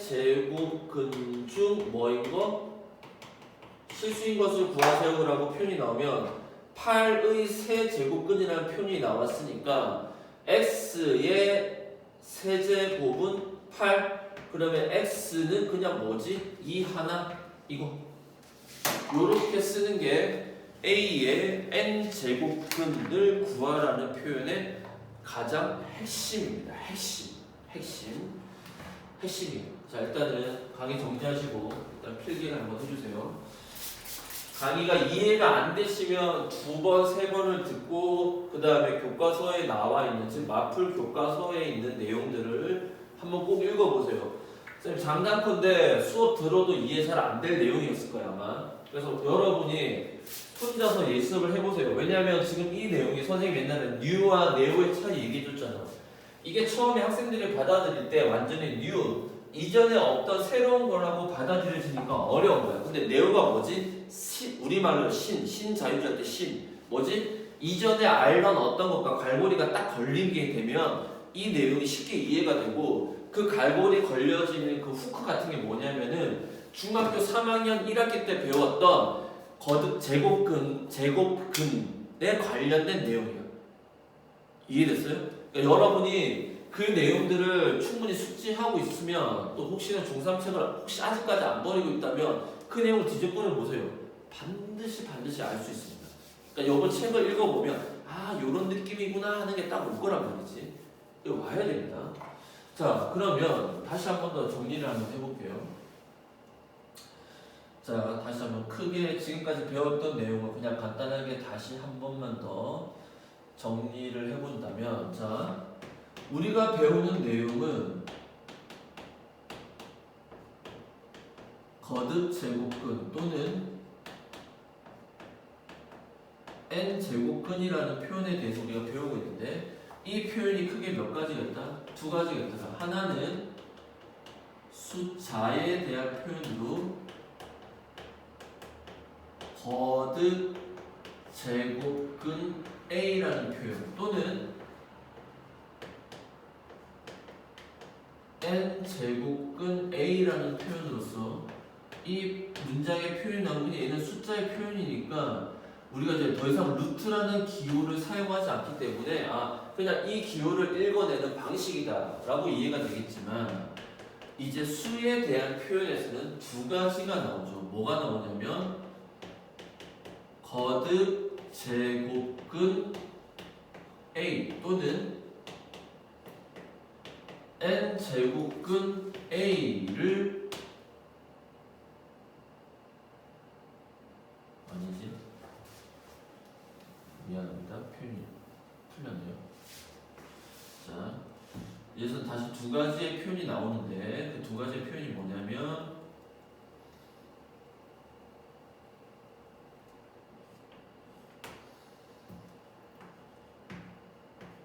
세제곱근 중 뭐인 거? 실수인 것을 구하세요라고 표현이 나오면 8의 세제곱근이라는 표현이 나왔으니까 x의 세제곱은 8. 그러면 x는 그냥 뭐지? 2 하나 이거. 요렇게 쓰는 게 a의 n제곱근을 구하라는 표현의 가장 핵심입니다. 핵심이에요. 자, 일단은 강의 정리하시고 일단 필기를 한번 해주세요. 강의가 이해가 안 되시면 2번, 3번을 듣고 그 다음에 교과서에 나와 있는, 즉 마풀 교과서에 있는 내용들을 한번 꼭 읽어보세요. 선생님 장난컨대 수업 들어도 이해 잘 안 될 내용이었을 거예요 아마. 그래서 여러분이 혼자서 예습을 해보세요. 왜냐하면 지금 이 내용이 선생님 옛날에 new와 neo의 차이 얘기해줬잖아. 이게 처음에 학생들이 받아들일 때 완전히 new, 이전에 없던 새로운 거라고 받아들여지니까 어려운 거야. 근데 neo가 뭐지? 우리말로 신자유주의 때 뭐지? 이전에 알던 어떤 것과 갈고리가 딱 걸리게 되면 이 내용이 쉽게 이해가 되고, 그 갈고리 걸려지는 그 후크 같은 게 뭐냐면은 중학교 3학년 1학기 때 배웠던 거듭 제곱근에 관련된 내용이에요. 이해됐어요? 그러니까 여러분이 그 내용들을 충분히 숙지하고 있으면, 또 혹시나 중3책을 혹시 아직까지 안 버리고 있다면 그 내용을 뒤집어내 보세요. 반드시 알 수 있습니다. 그러니까 이번 책을 읽어보면 아 요런 느낌이구나 하는 게 딱 올 거란 말이지. 이거 와야 됩니다. 자, 그러면 다시 한 번 더 정리를 한번 해볼게요. 자, 다시 한번 크게 지금까지 배웠던 내용을 그냥 간단하게 다시 한 번만 더 정리를 해본다면, 자, 우리가 배우는 내용은 거듭 제곱근 또는 n제곱근이라는 표현에 대해서 우리가 배우고 있는데, 이 표현이 크게 몇 가지가 있다? 2가지가 있다. 하나는 숫자에 대한 표현으로 거듭 제곱근 a라는 표현, 또는 n제곱근 a라는 표현으로서 이 문장의 표현이 나오는 게, 얘는 숫자의 표현이니까 우리가 이제 더 이상 루트라는 기호를 사용하지 않기 때문에 그냥 이 기호를 읽어내는 방식이다 라고 이해가 되겠지만, 이제 수에 대한 표현에서는 2가지가 나오죠. 뭐가 나오냐면 거듭 제곱근 a 또는 n제곱근 a를, 아니지, 미안합니다. 표현이 틀렸네요. 자, 여기서 다시 2가지의 표현이 나오는데, 그 2가지의 표현이 뭐냐면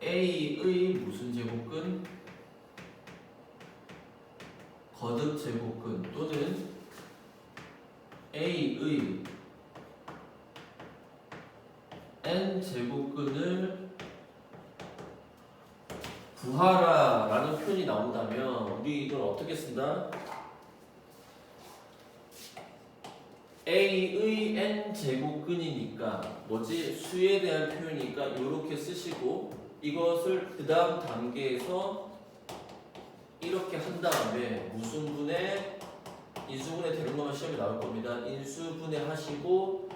a의 무슨 제곱근? 거듭 제곱근, 또는 a의 n제곱근을 구하라 라는 표현이 나온다면 우리 이걸 어떻게 쓴다? a의 n제곱근이니까 뭐지? 수에 대한 표현이니까 이렇게 쓰시고, 이것을 그 다음 단계에서 이렇게 한 다음에 무슨 분해, 인수분해 되는 것만 시험에 나올 겁니다. 인수분해 하시고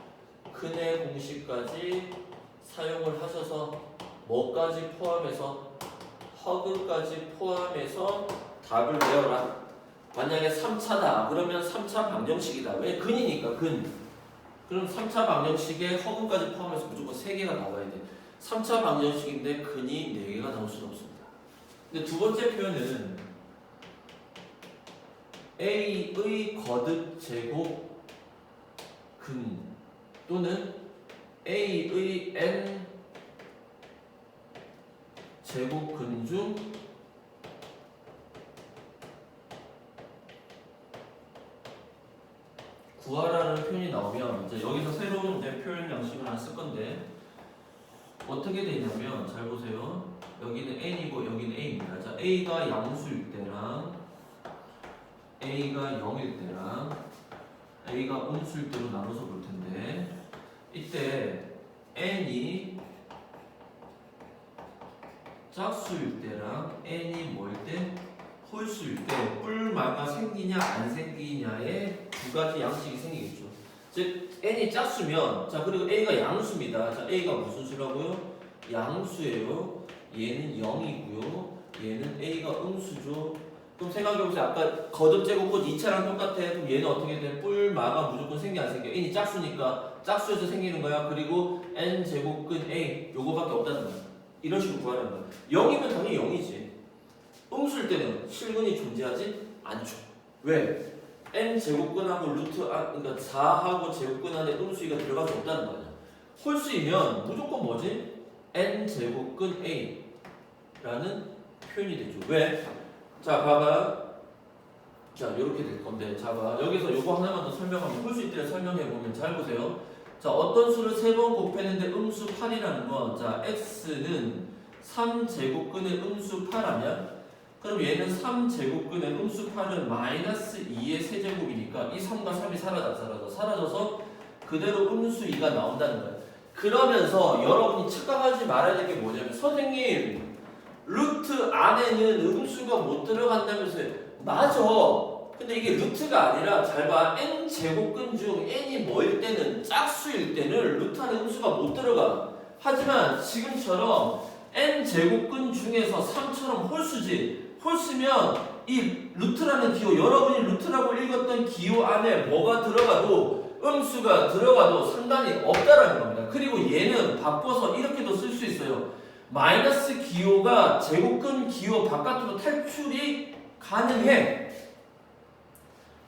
근해 공식까지 사용을 하셔서 뭐까지 포함해서, 허근까지 포함해서 답을 내어라. 만약에 3차다 그러면 3차 방정식이다. 왜? 근이니까 근. 그럼 3차 방정식에 허근까지 포함해서 무조건 3개가 나와야 돼. 3차 방정식인데 근이 4개가 나올 수는 없습니다. 근데 2번째 표현은 a의 거듭 제곱 근 또는 a의 n 제곱근 중 구하라는 표현이 나오면 이제 여기서 새로운 이제 표현 양식을 하나 쓸 건데 어떻게 되냐면 잘 보세요. 여기는 n이고 여기는 a입니다. 자, a가 양수일 때랑 a가 0일 때랑 a가 음수일 때로 나눠서 볼 텐데 이때 n이 짝수일 때랑 n이 뭐일 때? 홀수일 때 뿔마가 생기냐 안 생기냐의 두 가지 양식이 생기겠죠. 즉 n이 짝수면 자 그리고 a가 양수입니다. 자 a가 무슨 수라고요? 양수예요. 얘는 0이고요. 얘는 a가 음수죠. 그럼 생각해보세요. 아까 거듭제곱근 2차랑 똑같아. 그럼 얘는 어떻게 돼? 뿔마가 무조건 생겨 안 생겨? n이 짝수니까 짝수에서 생기는 거야. 그리고 n제곱근 a 요거밖에 없다는 거야. 이런 식으로 구하는 거야. 0이면 당연히 0이지. 음수일 때는 실근이 존재하지 않죠. 왜? n제곱근하고 그러니까 4하고 제곱근 안에 음수가 들어갈 수 없다는 거야. 홀수이면 무조건 뭐지? n제곱근 a라는 표현이 되죠. 왜? 자, 봐봐. 자, 이렇게 될 건데, 자, 봐. 여기서 요거 하나만 더 설명하면, 홀수일 때를 설명해보면 잘 보세요. 자, 어떤 수를 3번 곱했는데 음수 8이라는 건, 자, x는 3제곱근의 음수 8하면, 그럼 얘는 3제곱근의 음수 8은 마이너스 2의 세제곱이니까 이 3과 3이 사라져서 그대로 음수 2가 나온다는 거예요. 그러면서 여러분이 착각하지 말아야 될 게 뭐냐면, 선생님, 루트 안에는 음수가 못 들어간다면서요. 맞아. 근데 이게 루트가 아니라 잘 봐. n제곱근 중 n이 뭐일 때는 짝수일 때는 루트 안에 음수가 못 들어가. 하지만 지금처럼 n제곱근 중에서 3처럼 홀수지. 홀수면 이 루트라는 기호 여러분이 루트라고 읽었던 기호 안에 뭐가 들어가도 음수가 들어가도 상관이 없다라는 겁니다. 그리고 얘는 바꿔서 이렇게도 쓸 수 있어요. 마이너스 기호가 제곱근 기호 바깥으로 탈출이 가능해.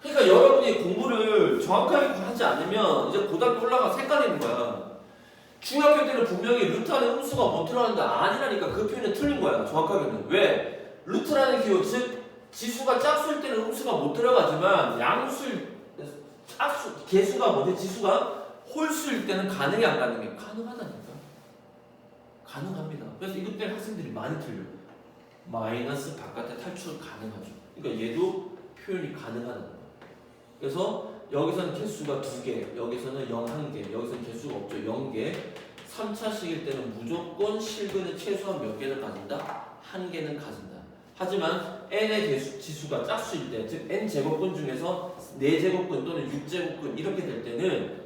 그러니까 여러분이 공부를 정확하게 하지 않으면 이제 고등학교 올라가 헷갈리는 거야. 중학교 때는 분명히 루트 안에 음수가 못 들어가는데 아니라니까 그 표현은 틀린 거야. 정확하게는. 왜? 루트라는 기호, 즉 지수가 짝수일 때는 음수가 못 들어가지만 개수가 뭐지? 지수가 홀수일 때는 가능해 안 가능해? 가능하다니까. 가능합니다. 그래서 이것 때문에 학생들이 많이 틀려. 마이너스 바깥에 탈출 가능하죠. 그러니까 얘도 표현이 가능하다는 거야. 그래서 여기서는 개수가 2개, 여기서는 0 1개, 여기서는 개수가 없죠. 0개. 3차식일 때는 무조건 실근의 최소한 몇 개를 가진다? 1개는 가진다. 하지만 n의 지수가 짝수일 때, 즉 n제곱근 중에서 4제곱근 또는 6제곱근 이렇게 될 때는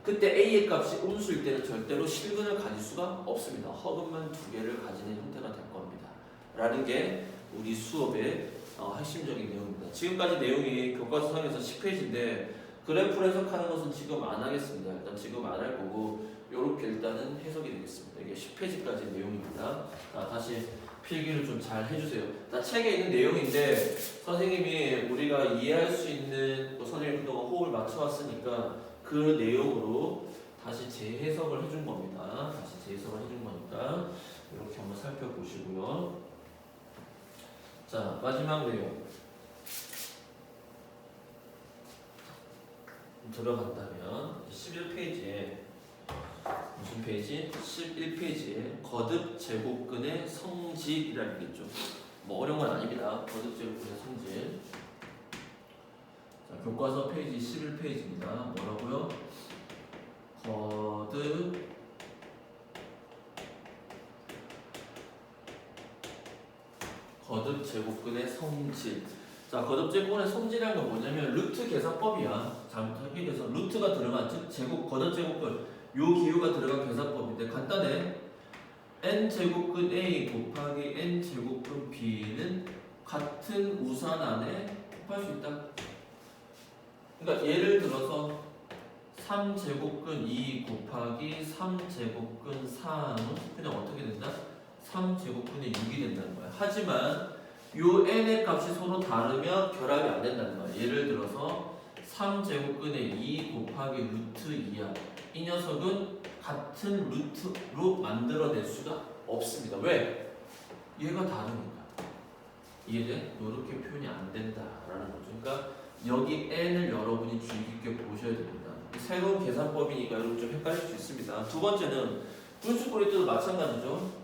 그때 a의 값이 음수일 때는 절대로 실근을 가질 수가 없습니다. 허근만 2개를 가지는 형태가 될 겁니다. 라는 게 우리 수업의 핵심적인 내용입니다. 지금까지 내용이 교과서상에서 10페이지인데 그래프를 해석하는 것은 지금 안 하겠습니다. 일단 지금 안 할 거고 이렇게 일단은 해석이 되겠습니다. 이게 10페이지까지 내용입니다. 다시 필기를 좀 잘 해주세요. 책에 있는 내용인데 선생님이 우리가 이해할 수 있는 선생님이 그동안 호흡을 맞춰왔으니까 그 내용으로 다시 재해석을 해준 겁니다. 다시 재해석을 해준 거니까 이렇게 한번 살펴보시고요. 자, 마지막 내용 들어간다면 11페이지에 무슨 페이지? 11페이지에 거듭 제곱근의 성질이라는 게 있죠. 뭐 어려운 건 아닙니다. 거듭 제곱근의 성질. 자, 교과서 페이지 11페이지입니다. 뭐라고요? 거듭 제곱근의 성질. 자, 거듭 제곱근의 성질이라는 건 뭐냐면 루트 계산법이야. 잘못하게 돼서 루트가 들어간 즉 거듭 제곱근 요 기호가 들어간 계산법인데 간단해. n제곱근 a 곱하기 n제곱근 b는 같은 우산 안에 곱할 수 있다. 그러니까 예를 들어서 3제곱근 2 곱하기 3제곱근 3은 그냥 어떻게 된다? 3제곱근의 6이 된다는 거야. 하지만 요 n의 값이 서로 다르면 결합이 안 된다는 거야. 예를 들어서 3제곱근의 2 곱하기 루트 2야. 이 녀석은 같은 루트로 만들어낼 수가 없습니다. 왜? 얘가 다르니까. 이해돼? 이렇게 표현이 안 된다라는 거죠. 그러니까 여기 n을 여러분이 주의 깊게 보셔야 됩니다. 새로운 계산법이니까 여러분 좀 헷갈릴 수 있습니다. 두 번째는 분수꼴일 때도 마찬가지죠.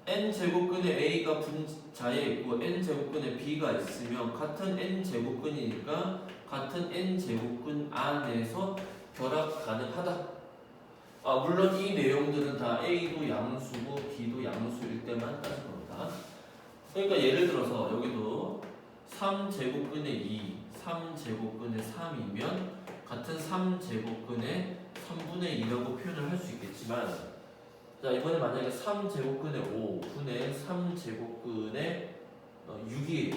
n제곱근의 a가 분자에 있고 n제곱근의 b가 있으면 같은 n제곱근이니까 같은 n제곱근 안에서 결합 가능하다. 물론 이 내용들은 다 a도 양수고 b도 양수일 때만 따진 겁니다. 그러니까 예를 들어서 여기도 3제곱근의 2, 3제곱근의 3이면 같은 3제곱근의 3분의 2라고 표현을 할 수 있겠지만, 자 이번에 만약에 3제곱근의 5 분의 3제곱근의 6이에요.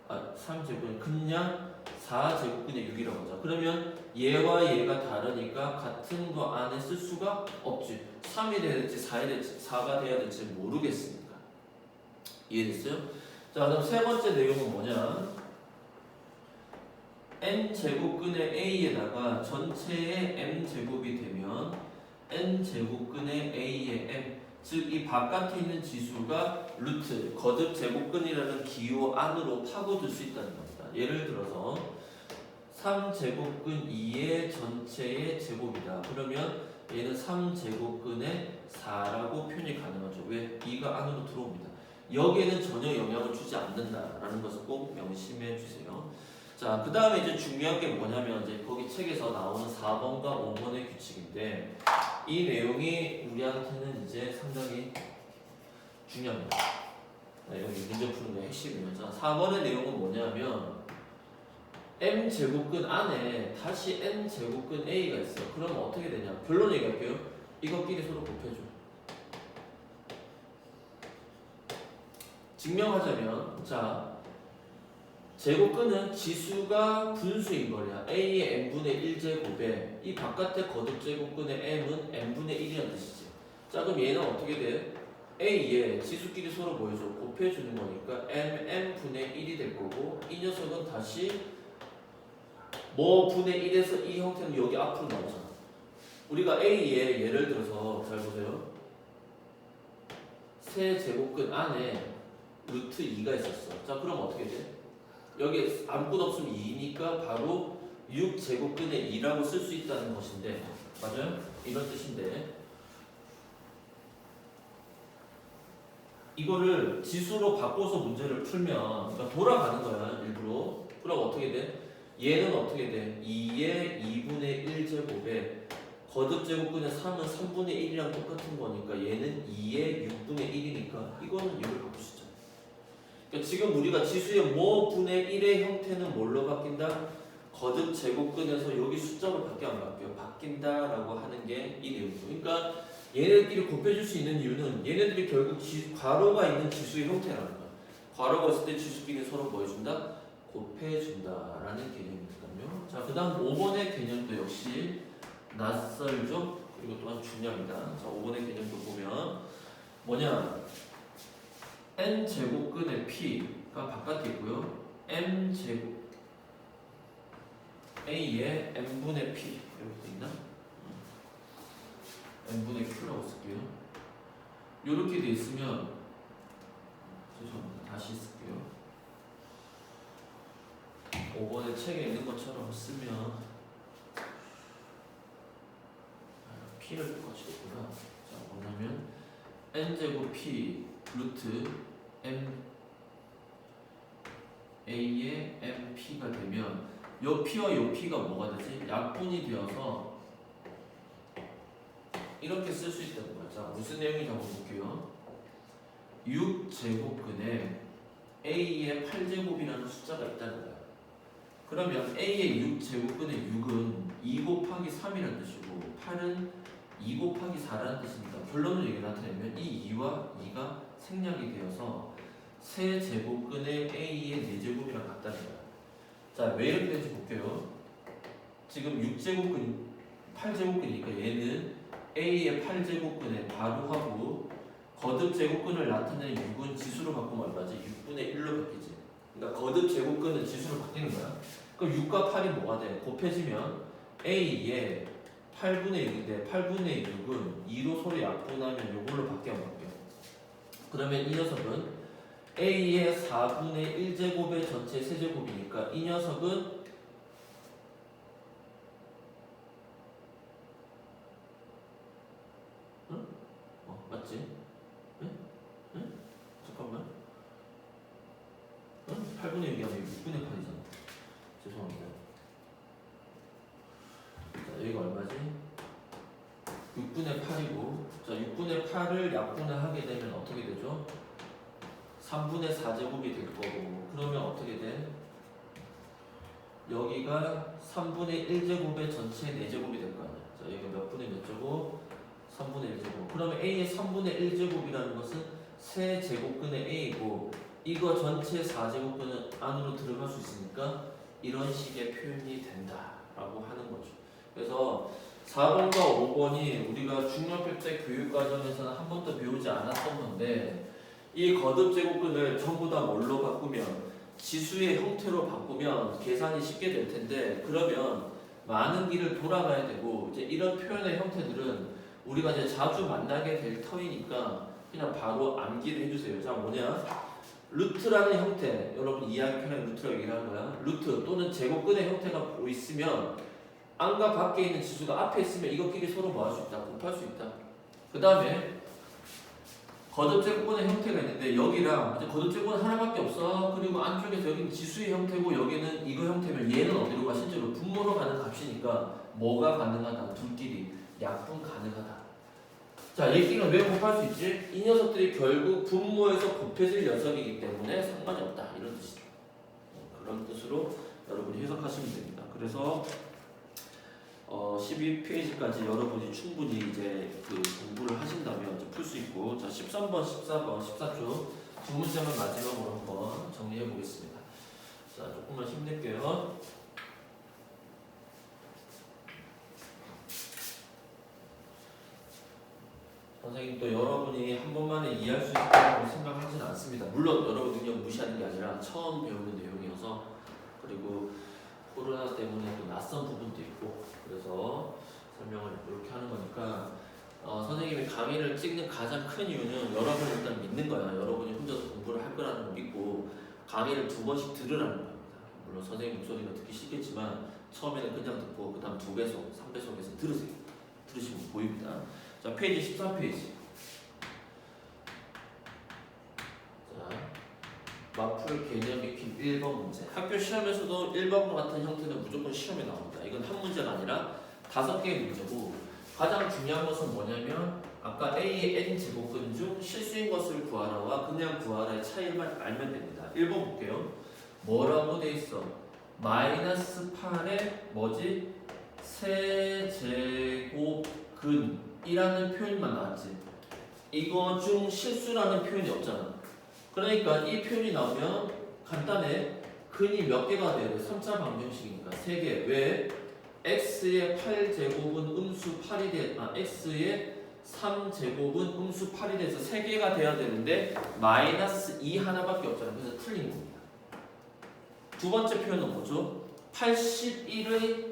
3제곱근 그냥 4제곱근의 6이라고 하자. 그러면 얘와 얘가 다르니까 같은 거 안에 쓸 수가 없지. 3이 돼야 될지 4이 될지 4가 돼야 될지 모르겠으니까. 이해됐어요? 자 그럼 세 번째 내용은 뭐냐? n제곱근의 a에다가 전체의 m제곱이 되면 n제곱근의 a의 m, 즉 이 바깥에 있는 지수가 루트, 거듭 제곱근이라는 기호 안으로 파고들 수 있다는 겁니다. 예를 들어서 3제곱근 2의 전체의 제곱이다. 그러면 얘는 3제곱근의 4라고 표현이 가능하죠. 왜? 2가 안으로 들어옵니다. 여기에는 전혀 영향을 주지 않는다라는 것을 꼭 명심해 주세요. 자, 그 다음에 이제 중요한 게 뭐냐면 이제 거기 책에서 나오는 4번과 5번의 규칙인데 이 내용이 우리한테는 이제 상당히 중요합니다. 여기 문제 푸는 게 핵심이에요. 자, 4번의 내용은 뭐냐면 m제곱근 안에 다시 n제곱근 a가 있어요. 그럼 어떻게 되냐? 결론 얘기할게요. 이것끼리 서로 곱해줘. 증명하자면 자 제곱근은 지수가 분수인 거냐. a의 n분의 1제곱에 이 바깥의 거듭 제곱근의 m은 n분의 1이라는 뜻이지. 자 그럼 얘는 어떻게 돼? a에 지수끼리 서로 뭐 해줘? 곱해주는 거니까 m분의 1이 될 거고 이 녀석은 다시 뭐 분의 1에서 이 형태는 여기 앞으로 나오잖아. 우리가 a에 예를 들어서 잘 보세요. 세 제곱근 안에 루트 2가 있었어. 자 그럼 어떻게 돼? 여기 아무것도 없으면 2니까 바로 6제곱근의 2라고 쓸 수 있다는 것인데 맞아요? 이런 뜻인데 이거를 지수로 바꿔서 문제를 풀면 그러니까 돌아가는 거야 일부러. 그럼 어떻게 돼? 얘는 어떻게 돼? 2의 2분의 1제곱에 거듭 제곱근의 3은 3분의 1이랑 똑같은 거니까 얘는 2의 6분의 1이니까 이거는 이걸 바꿀 수 있잖아. 그러니까 지금 우리가 지수의 뭐 분의 1의 형태는 뭘로 바뀐다? 거듭 제곱근에서 여기 숫자로 바뀌어 안 바뀌어? 바뀐다라고 하는 게 이 내용이죠. 그러니까 얘네들끼리 곱해줄 수 있는 이유는 얘네들이 결국 괄호가 있는 지수의 형태라는 거야. 괄호가 있을 때 지수끼리 서로 뭐 해준다? 곱해준다라는 개념이거든요. 자, 그 다음 5번의 개념도 역시 낯설죠? 그리고 또한 중요합니다. 자, 5번의 개념도 보면 뭐냐? n제곱근의 p가 바깥에 있고요. m제곱 a의 n분의 p 이렇게 있나? n분의 q라고 쓸게요. 이렇게 돼 있으면 죄송합니다. 다시 쓸게요. 5번에 책에 있는 것처럼 쓰면 p를 똑같이 뒀구나. 자, 뭐냐면 n제곱 p 루트 m a의 mp가 되면 요 p와 요 p가 뭐가 되지? 약분이 되어서 이렇게 쓸 수 있다는 거야. 자, 무슨 내용인지 한번 볼게요. 6제곱근에 a의 8제곱이라는 숫자가 있다는 거야. 그러면 a의 6제곱근의 6은 2 곱하기 3이라는 뜻이고 8은 2 곱하기 4라는 뜻입니다. 결론을 얘기 나타내면 이 2와 2가 생략이 되어서 세제곱근의 a의 4제곱이랑 같다는 거야. 자, 왜 이렇게 되는지 볼게요. 지금 6제곱근 8제곱근이니까 얘는 a의 8제곱근에 바로하고 거듭 제곱근을 나타내는 6은 지수로 바꾸면 얼마지? 6분의 1로 바뀌지. 그러니까 거듭 제곱근은 지수로 바뀌는 거야. 그럼 6과 8이 뭐가 돼? 곱해지면 a의 8분의 6인데 8분의 6은 2로 서로 약분하면 이걸로 밖에 안 바뀌어. 그러면 이 녀석은 A의 4분의 1제곱의 전체 세제곱이니까 이 녀석은 응? 맞지? 응? 응? 잠깐만. 응? 8분의 6이 아니라 6분의 8이잖아. 죄송합니다. 자, 여기가 얼마지? 6분의 8이고, 자, 6분의 8을 약분을 하게 되면 어떻게 되죠? 3분의 4제곱이 될 거고, 그러면 어떻게 돼? 여기가 3분의 1제곱의 전체 4제곱이 될 거 아니야. 자, 여기가 몇 분의 몇 제곱? 3분의 1제곱. 그러면 A의 3분의 1제곱이라는 것은 세제곱근의 A이고, 이거 전체 4제곱근은 안으로 들어갈 수 있으니까 이런 식의 표현이 된다라고 하는 거죠. 그래서 4번과 5번이 우리가 중학교 때 교육과정에서는 한 번도 배우지 않았던 건데, 이 거듭 제곱근을 전부 다 뭘로 바꾸면, 지수의 형태로 바꾸면 계산이 쉽게 될 텐데, 그러면 많은 길을 돌아가야 되고, 이제 이런 표현의 형태들은 우리가 이제 자주 만나게 될 터이니까 그냥 바로 암기를 해주세요. 자, 뭐냐? 루트라는 형태, 여러분 이해하기 편하게 루트라고 얘기를 하는 거야. 루트 또는 제곱근의 형태가 있으면 안과 밖에 있는 지수가 앞에 있으면 이것끼리 서로 뭐 할 수 있다? 곱할 수 있다. 그 다음에 거듭 제곱근의 형태가 있는데, 여기랑 이제 거듭 제곱은 하나밖에 없어. 그리고 안쪽에서 여기는 지수의 형태고 여기는 이거 형태면 얘는 어디로 가? 실제로 분모로 가는 값이니까 뭐가 가능하다? 둘끼리 약분 가능하다. 자, 얘기는 왜 곱할 수 있지? 이 녀석들이 결국 분모에서 곱해질 녀석이기 때문에 상관이 없다, 이런 뜻이다. 그런 뜻으로 여러분이 해석하시면 됩니다. 그래서 12페이지까지 여러분이 충분히 이제 그 공부를 하신다면 풀 수 있고, 자, 13번, 14번, 14초 두 문제만 마지막으로 한번 정리해 보겠습니다. 자, 조금만 힘낼게요. 선생님 또 여러분이 한 번만에 이해할 수 있다고 생각하지는 않습니다. 물론 여러분 능력 무시하는 게 아니라 처음 배우는 내용이어서, 그리고 코로나 때문에 또 낯선 부분도 있고, 그래서 설명을 이렇게 하는 거니까, 선생님이 강의를 찍는 가장 큰 이유는 여러분을 일단 믿는 거야. 여러분이 혼자서 공부를 할 거라는 걸 믿고 강의를 2번씩 들으라는 겁니다. 물론 선생님 목소리가 듣기 싫겠지만 처음에는 그냥 듣고 그 다음 2배속, 3배속에서 들으세요. 들으시면 보입니다. 자, 페이지 13페이지. 자, 마풀 개념 익힘 1번 문제. 학교 시험에서도 1번 같은 형태는 무조건 시험에 나옵니다. 이건 한 문제가 아니라 5개의 문제고, 가장 중요한 것은 뭐냐면 아까 A의 n제곱근 중 실수인 것을 구하라와 그냥 구하라의 차이만 알면 됩니다. 1번 볼게요. 뭐라고 돼 있어? 마이너스 8의 뭐지? 세제곱근이라는 표현만 나왔지. 이거 중 실수라는 표현이 없잖아. 그러니까 이 표현이 나오면 간단해. 근이 몇 개가 돼야 돼? 3차 방정식이니까 3개. 왜? x의 8제곱은 음수 8이 돼. x의 3제곱은 음수 8이 돼서 3개가 돼야 되는데 마이너스 2 하나밖에 없잖아. 그래서 틀린 겁니다. 두 번째 표현은 뭐죠? 81의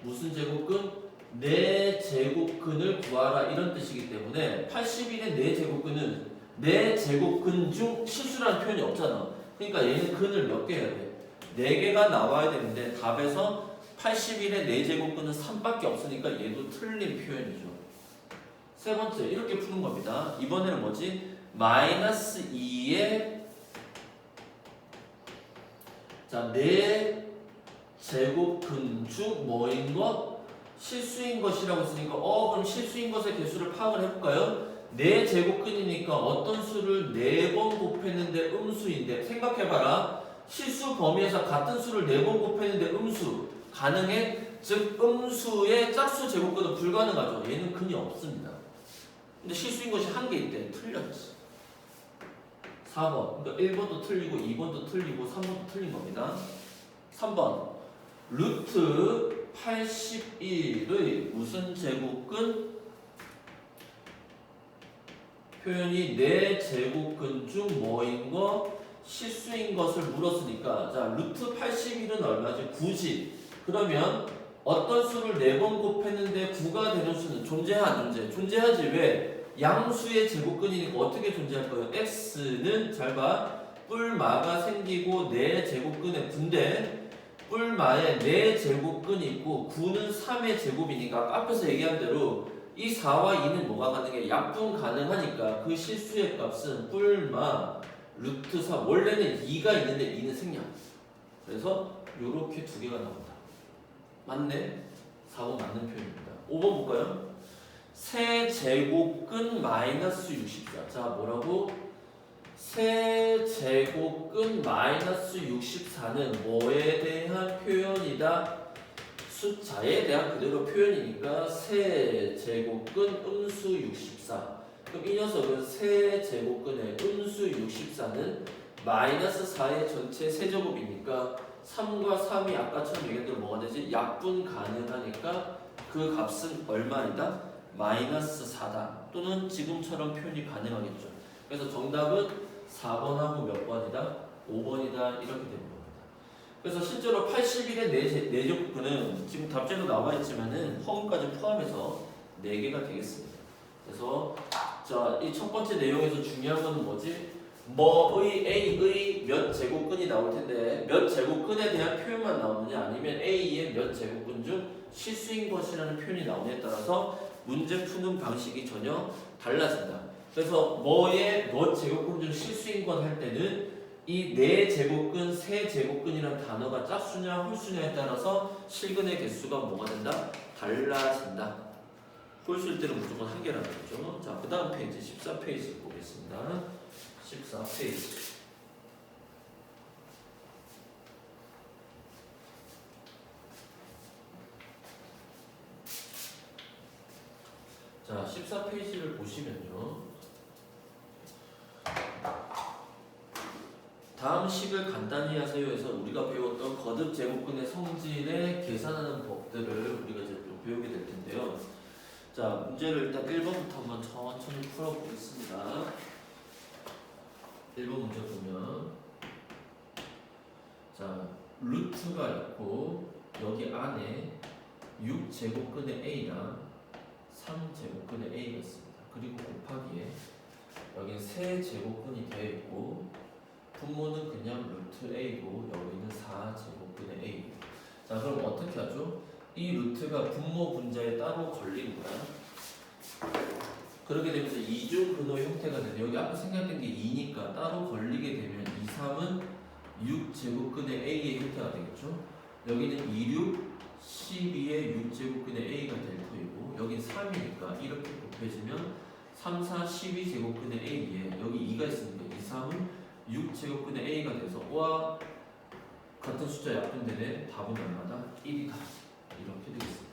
무슨 제곱근? 4제곱근을 구하라, 이런 뜻이기 때문에 81의 4제곱근은 4제곱근 중 실수라는 표현이 없잖아. 그러니까 얘는 근을 몇 개 해야 돼? 4개가 나와야 되는데 답에서 81의 4제곱근은 3밖에 없으니까 얘도 틀린 표현이죠. 세 번째, 이렇게 푸는 겁니다. 이번에는 뭐지? 마이너스 2의 자, 4제곱근 중 뭐인 것? 실수인 것이라고 했으니까 그럼 실수인 것의 개수를 파악을 해볼까요? 4제곱근이니까 어떤 수를 4번 곱했는데 음수인데, 생각해봐라. 실수 범위에서 같은 수를 4번 곱했는데 음수 가능해? 즉 음수의 짝수 제곱근은 불가능하죠. 얘는 근이 없습니다. 근데 실수인 것이 한 개 있대. 틀렸지. 4번. 그러니까 1번도 틀리고 2번도 틀리고 3번도 틀린 겁니다. 3번. 루트 81의 무슨 제곱근? 표현이 4제곱근 중 뭐인 거? 실수인 것을 물었으니까, 자, 루트 81은 얼마지? 9지. 그러면 어떤 수를 4번 곱했는데 9가 되는 수는 존재하, 안 존재? 존재하지. 왜? 양수의 제곱근이니까 어떻게 존재할 거예요? x는 잘 봐. 뿔마가 생기고 4제곱근의 9인데 뿔마에 4제곱근이 있고 9는 3의 제곱이니까 앞에서 얘기한 대로 이 4와 2는 뭐가 가능해? 약분 가능하니까 그 실수의 값은 뿔마 루트 4 원래는 2가 있는데 2는 생략. 그래서 요렇게 두 개가 나온다. 맞네? 4번 맞는 표현입니다. 5번 볼까요? 세제곱근 마이너스 64. 자, 뭐라고? 세제곱근 마이너스 64는 뭐에 대한 표현이다? 숫자에 대한 그대로 표현이니까 세제곱근 음수 64. 그럼 이 녀석은 세제곱근의 음수 64는 마이너스 4의 전체 세제곱이니까 3과 3이 아까처럼 얘기한 대로 뭐가 되지? 약분 가능하니까 그 값은 얼마이다? 마이너스 4다. 또는 지금처럼 표현이 가능하겠죠. 그래서 정답은 4번하고 몇 번이다? 5번이다. 이렇게 되는 겁니다. 그래서 실제로 81의 4제곱근은 지금 답제도 나와 있지만은 허근까지 포함해서 4개가 되겠습니다. 그래서 자, 이 첫 번째 내용에서 중요한 건 뭐지? 뭐의 A의 몇 제곱근이 나올 텐데 몇 제곱근에 대한 표현만 나오느냐 아니면 A의 몇 제곱근 중 실수인 것이라는 표현이 나오냐에 따라서 문제 푸는 방식이 전혀 달라진다. 그래서 뭐의 몇 제곱근 중 실수인 것 할 때는 이 4제곱근, 3제곱근이라는 단어가 짝수냐 홀수냐에 따라서 실근의 개수가 뭐가 된다? 달라진다. 홀수일 때는 무조건 한 개라는 거죠. 자, 그 다음 페이지 14페이지 보겠습니다. 14페이지. 자, 14페이지를 보시면요. 다음 식을 간단히 하세요에서 우리가 배웠던 거듭 제곱근의 성질의 계산하는 법들을 우리가 이제 좀 배우게 될 텐데요. 자, 문제를 일단 1번부터 한번 천천히 풀어보겠습니다. 1번 문제 보면 자, 루트가 있고 여기 안에 6제곱근의 A랑 3제곱근의 A가 있습니다. 그리고 곱하기에 여기는 3제곱근이 되어 있고 분모는 그냥 루트 A고 여기는 4제곱근의 A. 자, 그럼 어떻게 하죠? 이 루트가 분모 분자에 따로 걸린 거야. 그렇게 되면서 이중 근호 형태가 되는데 여기 앞에 생략된 게 2니까 따로 걸리게 되면 2, 3은 6제곱근의 A의 형태가 되겠죠. 여기는 2, 6, 12의 6제곱근의 A가 될 터이고 여기 3이니까 이렇게 곱해지면 3, 4, 12제곱근의 A에 여기 2가 있으니까 2, 3은 6제곱근의 A가 돼서 와 같은 숫자 약분되네. 답은 얼마다? 1이다. 이렇게 되겠습니다.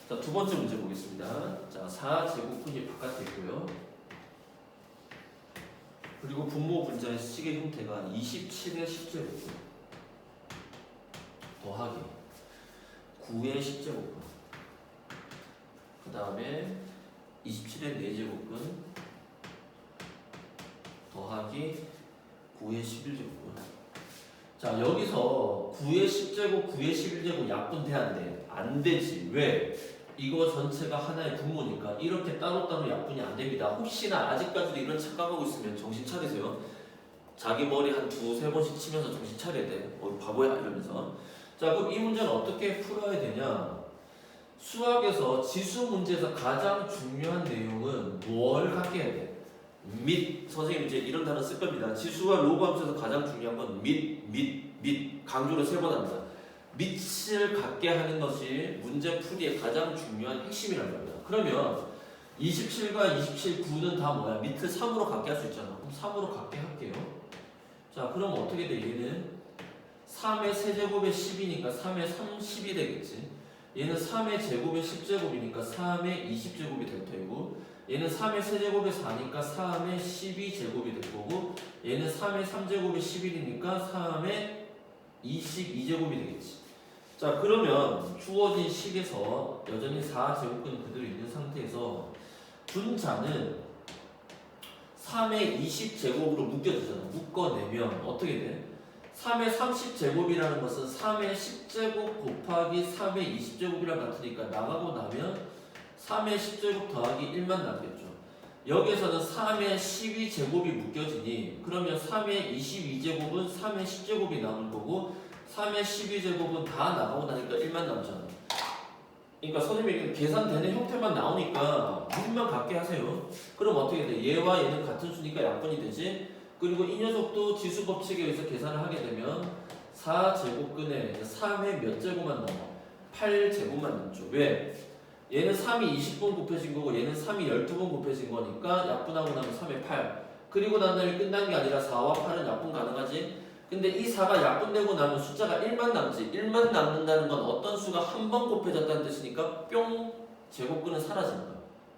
자, 두 번째 문제 보겠습니다. 자, 4제곱근이 바깥에 있고요. 그리고 분모 분자의 식의 형태가 27의 10제곱근 더하기 9의 10제곱근 그 다음에 27의 4제곱근 더하기 9의 11제곱근. 자, 여기서 9의 10제곱, 9의 11제곱 약분돼야 돼. 안 되지. 왜? 이거 전체가 하나의 분모니까 이렇게 따로따로 약분이 안 됩니다. 혹시나 아직까지도 이런 착각하고 있으면 정신 차리세요. 자기 머리 한 2-3번씩 치면서 정신 차려야 돼. 바보야 이러면서. 자, 그럼 이 문제는 어떻게 풀어야 되냐? 수학에서 지수 문제에서 가장 중요한 내용은 뭘 갖게 해야 돼? 및. 선생님 이제 이런 단어 쓸 겁니다. 지수와 로그 함수에서 가장 중요한 건 및 강조를 3번 합니다. 밑을 갖게 하는 것이 문제 풀이의 가장 중요한 핵심이라는 겁니다. 그러면 27과 27, 9는 다 뭐야? 밑을 3으로 갖게 할 수 있잖아. 그럼 3으로 갖게 할게요. 자, 그럼 어떻게 돼? 얘는 3의 세제곱의 10이니까 3의 30이 되겠지. 얘는 3의 제곱의 10제곱이니까 3의 20제곱이 될 테고, 얘는 3의 세제곱의 4니까 3의 12제곱이 될 거고, 얘는 3의 3제곱의 11이니까 3의 22제곱이 되겠지. 자, 그러면 주어진 식에서 여전히 4제곱근이 그대로 있는 상태에서 분자는 3의 20제곱으로 묶여지잖아. 묶어내면 어떻게 돼? 3의 30제곱이라는 것은 3의 10제곱 곱하기 3의 20제곱이랑 같으니까 나가고 나면 3의 10제곱 더하기 1만 남겠죠. 여기에서는 3의 12제곱이 묶여지니 그러면 3의 22제곱은 3의 10제곱이 남을 거고 3의 12제곱은 다 나가고 나니까 1만 남잖아. 그러니까 선생님이 계산되는 형태만 나오니까 무슨만 갖게 하세요. 그럼 어떻게 돼? 얘와 얘는 같은 수니까 약분이 되지. 그리고 이 녀석도 지수 법칙에 의해서 계산을 하게 되면 4제곱근에 3의 몇 제곱만 남아? 8제곱만 남죠. 왜? 얘는 3이 20번 곱해진 거고 얘는 3이 12번 곱해진 거니까 약분하고 나면 3의 8. 그리고 난 다음에 끝난 게 아니라 4와 8은 약분 가능하지. 근데 이 4가 약분되고 나면 숫자가 1만 남지. 1만 남는다는 건 어떤 수가 한 번 곱해졌다는 뜻이니까 뿅 제곱근은 사라지는 거야.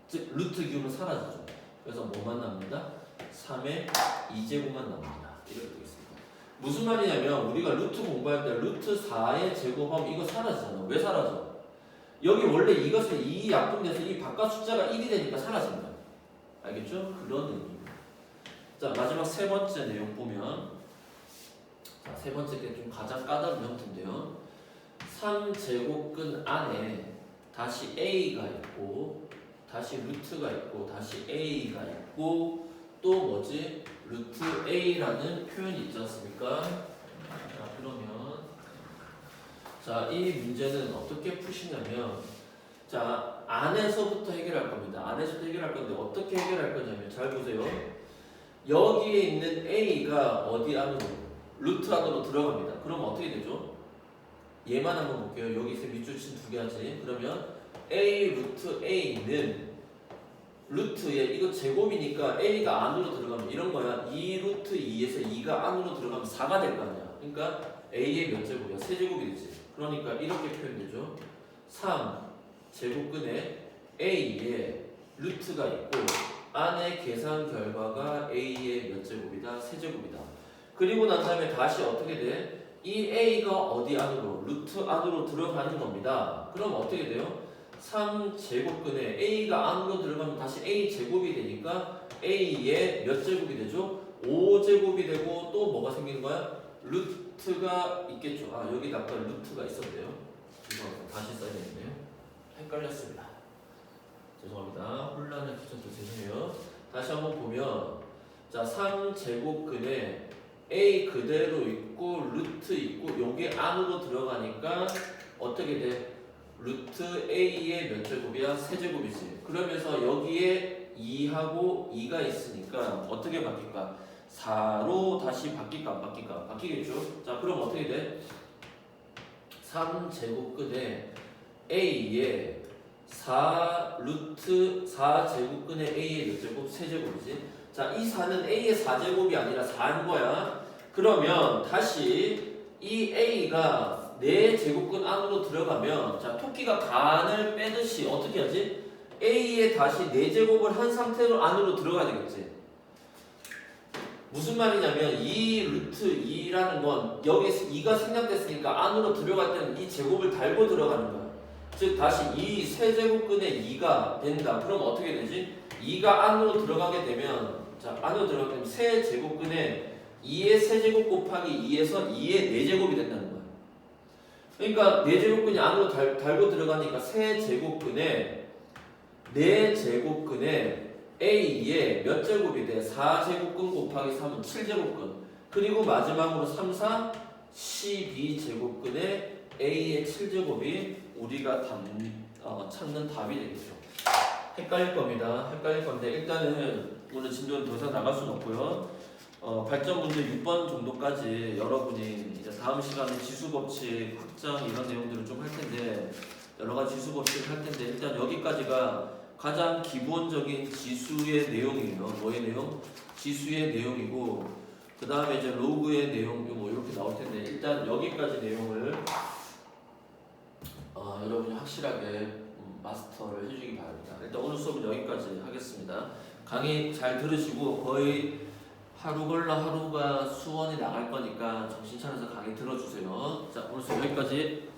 즉 루트 기호는 사라지죠. 그래서 뭐만 남는다? 3의 2제곱만 남는다. 이렇게 되겠습니다. 무슨 말이냐면 우리가 루트 공부할 때 루트 4의 제곱하면 이거 사라지잖아. 왜 사라져? 여기 원래 이것을 2 약분돼서 이 바깥 숫자가 1이 되니까 사라진다. 알겠죠? 그런 의미입니다. 자, 마지막 세 번째 내용 보면 자, 세 번째 게 좀 가장 까다로운 형태인데요. 3제곱근 안에 다시 A가 있고 다시 루트가 있고 다시 A가 있고 또 뭐지? 루트 A라는 표현이 있지 않습니까? 자, 그러면 자, 이 문제는 어떻게 푸시냐면 자, 안에서부터 해결할 겁니다. 안에서부터 해결할 건데 어떻게 해결할 거냐면 잘 보세요. 여기에 있는 A가 어디 안으로? 루트 안으로 들어갑니다. 그럼 어떻게 되죠? 얘만 한번 볼게요. 여기 있으면 밑줄 친 두 개 하지. 그러면 A 루트 A는 루트에 이거 제곱이니까 A가 안으로 들어가면 이런 거야. 2 루트 2에서 2가 안으로 들어가면 4가 될 거 아니야. 그러니까 A의 몇 제곱이야? 세제곱이 되지. 그러니까 이렇게 표현되죠. 3 제곱근에 A에 루트가 있고 안에 계산 결과가 A의 몇 제곱이다? 세제곱이다. 그리고 난 다음에 다시 어떻게 돼? 이 A가 어디 안으로? 루트 안으로 들어가는 겁니다. 그럼 어떻게 돼요? 3제곱근에 A가 안으로 들어가면 다시 A제곱이 되니까 A의 몇 제곱이 되죠? 5제곱이 되고 또 뭐가 생기는 거야? 루트가 있겠죠. 아, 여기 아까 루트가 있었네요. 죄송합니다. 다시 써야겠네요. 헷갈렸습니다. 죄송합니다. 혼란을 끼쳐서 죄송해요. 다시 한번 보면 자, 3제곱근에 A 그대로 있고 루트 있고 요게 안으로 들어가니까 어떻게 돼? 루트 A의 몇 제곱이야? 세제곱이지. 그러면서 여기에 2하고 2가 있으니까 어떻게 바뀔까? 4로 다시 바뀔까 안 바뀔까? 바뀌겠죠? 자, 그럼 어떻게 돼? 3제곱근에 A에 4 루트 4제곱근에 A의 몇 제곱? 세제곱이지. 자, 이 4는 A의 4제곱이 아니라 4인 거야. 그러면 다시 이 A가 4제곱근 안으로 들어가면 자, 토끼가 간을 빼듯이 어떻게 하지? A에 다시 4제곱을 한 상태로 안으로 들어가야 되겠지. 무슨 말이냐면 이 루트 2라는 건 여기에서 2가 생략됐으니까 안으로 들어갈 때는 이 제곱을 달고 들어가는 거야. 즉 다시 이 세제곱근에 2가 된다. 그럼 어떻게 되지? 2가 안으로 들어가게 되면 자, 안으로 들어가게 되면 세제곱근에 2의 세제곱 곱하기 2에서 2의 4제곱이 된다는 거야. 그러니까 4제곱근이 안으로 달고 들어가니까 세제곱근에 4제곱근에 A의 몇 제곱이 돼? 4제곱근 곱하기 3은 7제곱근. 그리고 마지막으로 3, 4, 12제곱근에 A의 7제곱이 우리가 찾는 답이 되겠죠. 헷갈릴 겁니다. 헷갈릴 건데 일단은 오늘 진도는 더 이상 나갈 수는 없고요. 발전 문제 6번 정도까지 여러분이 이제 다음 시간에 지수 법칙 확장 이런 내용들을 좀 할 텐데 여러 가지 지수 법칙을 할 텐데 일단 여기까지가 가장 기본적인 지수의 내용이에요. 뭐의 내용? 지수의 내용이고 그 다음에 이제 로그의 내용 뭐 이렇게 나올 텐데 일단 여기까지 내용을 여러분이 확실하게 마스터를 해주기 바랍니다. 일단 오늘 수업은 여기까지 하겠습니다. 강의 잘 들으시고 거의 하루 걸러 하루가 수원이 나갈 거니까 정신 차려서 강의 들어주세요. 자, 오늘 수업 여기까지.